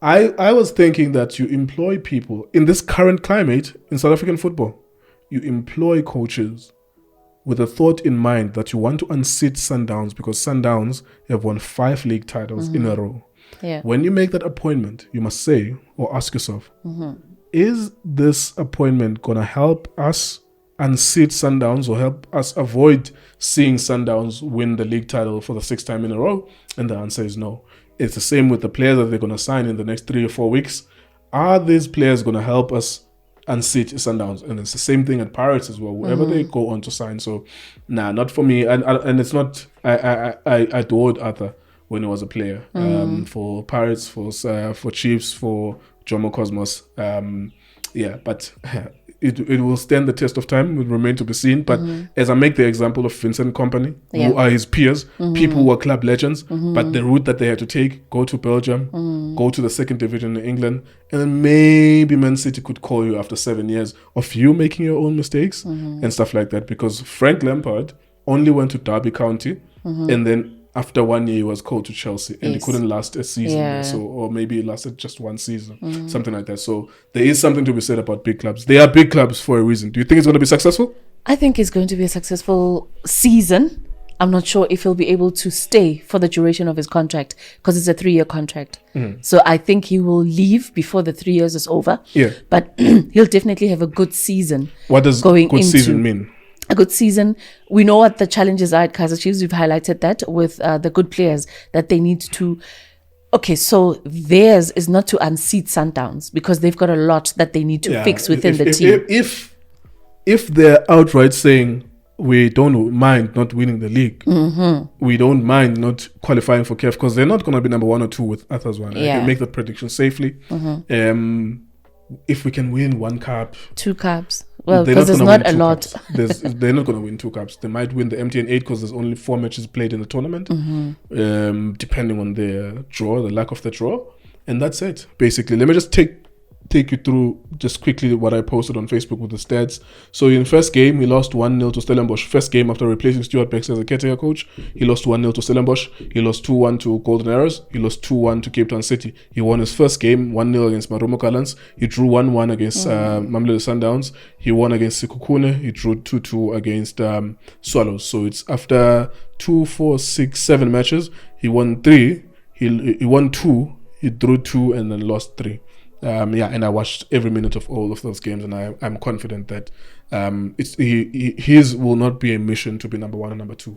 S1: I was thinking that you employ people in this current climate in South African football. You employ coaches with a thought in mind that you want to unseat Sundowns, because Sundowns have won 5 league titles in a row. When you make that appointment, you must say or ask yourself, is this appointment going to help us unseat Sundowns or help us avoid seeing Sundowns win the league title for the 6th time in a row? And the answer is no. It's the same with the players that they're going to sign in the next 3 or 4 weeks. Are these players going to help us unseat Sundowns? And it's the same thing at Pirates as well, whoever they go on to sign. So, not for me. And it's not, I adored Arthur when he was a player. For Pirates, for Chiefs, for Jomo Cosmos. But it will stand the test of time. It will remain to be seen. But as I make the example of Vincent Kompany, who are his peers, people who are club legends, but the route that they had to take, go to Belgium, go to the 2nd division in England, and then maybe Man City could call you after 7 years of you making your own mistakes and stuff like that. Because Frank Lampard only went to Derby County and then after 1 year he was called to Chelsea and he
S3: Yes.
S1: couldn't last a season.
S3: Yeah.
S1: So, or maybe it lasted just one season, something like that. So there is something to be said about big clubs. They are big clubs for a reason. Do you think it's going to be successful?
S3: I think it's going to be a successful season. I'm not sure if he'll be able to stay for the duration of his contract because it's a 3-year contract. So I think he will leave before the 3 years is over.
S1: Yeah.
S3: But he'll definitely have a good season.
S1: What does
S3: going
S1: good
S3: into
S1: season mean?
S3: A good season. We know what the challenges are at Kaizer Chiefs. We've highlighted that with the good players that they need to. Okay, so theirs is not to unseat Sundowns because they've got a lot that they need to fix within the team.
S1: If they're outright saying we don't mind not winning the league, we don't mind not qualifying for CAF because they're not going to be number 1 or 2 with Arthur Zwane. I can make that prediction safely. If we can win 1 cup,
S3: 2 cups. Well,
S1: they're
S3: because there's
S1: gonna
S3: not
S1: win
S3: a
S1: 2
S3: lot.
S1: cups. They're not going to win 2 cups. They might win the MTN 8 because there's only 4 matches played in the tournament, depending on the lack of the draw. And that's it, basically. Let me just take you through just quickly what I posted on Facebook with the stats. So in first game, he lost 1-0 to Stellenbosch. First game after replacing Stuart Baxter as a caretaker coach, he lost 1-0 to Stellenbosch. He lost 2-1 to Golden Arrows. He lost 2-1 to Cape Town City. He won his first game 1-0 against Marumo Gallants. He drew 1-1 against Mamelodi Sundowns. He won against Sekhukhune. He drew 2-2 against Swallows. So it's after 2, 4, 6, 7 matches. He won 3. He won 2. He drew 2 and then lost 3. And I watched every minute of all of those games, and I'm confident that his will not be a mission to be number 1 and number 2.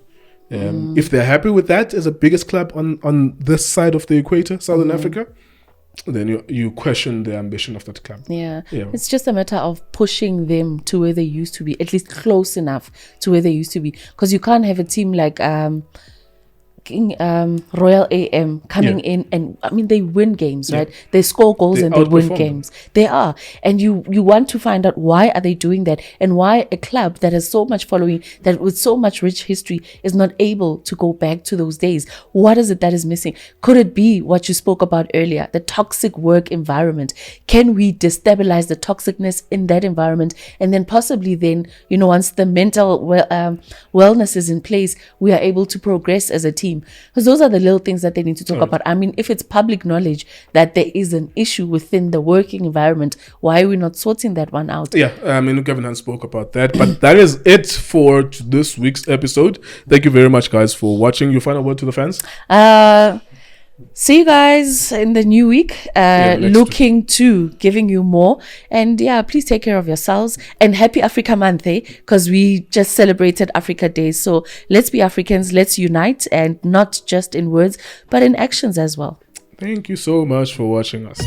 S1: If they're happy with that as the biggest club on this side of the equator, Southern Africa, then you question the ambition of that club.
S3: Yeah. It's just a matter of pushing them to where they used to be, at least close enough to where they used to be, because you can't have a team like Royal AM coming in, and I mean they win games, right? They score goals and they win games. They are, and you want to find out why are they doing that, and why a club that has so much following, that with so much rich history, is not able to go back to those days. What is it that is missing? Could it be what you spoke about earlier, the toxic work environment? Can we destabilize the toxicness in that environment, and then possibly once the mental wellness is in place, we are able to progress as a team? Because those are the little things that they need to talk about. I mean, if it's public knowledge that there is an issue within the working environment, why are we not sorting that one out?
S1: Yeah, I mean, Kevin Hans spoke about that. But that is it for this week's episode. Thank you very much, guys, for watching. Your final word to the fans?
S3: See you guys in the new week, looking to giving you more. And please take care of yourselves, and happy Africa Month, because we just celebrated Africa Day. So let's be Africans, let's unite, and not just in words but in actions as well.
S1: Thank you so much for watching us.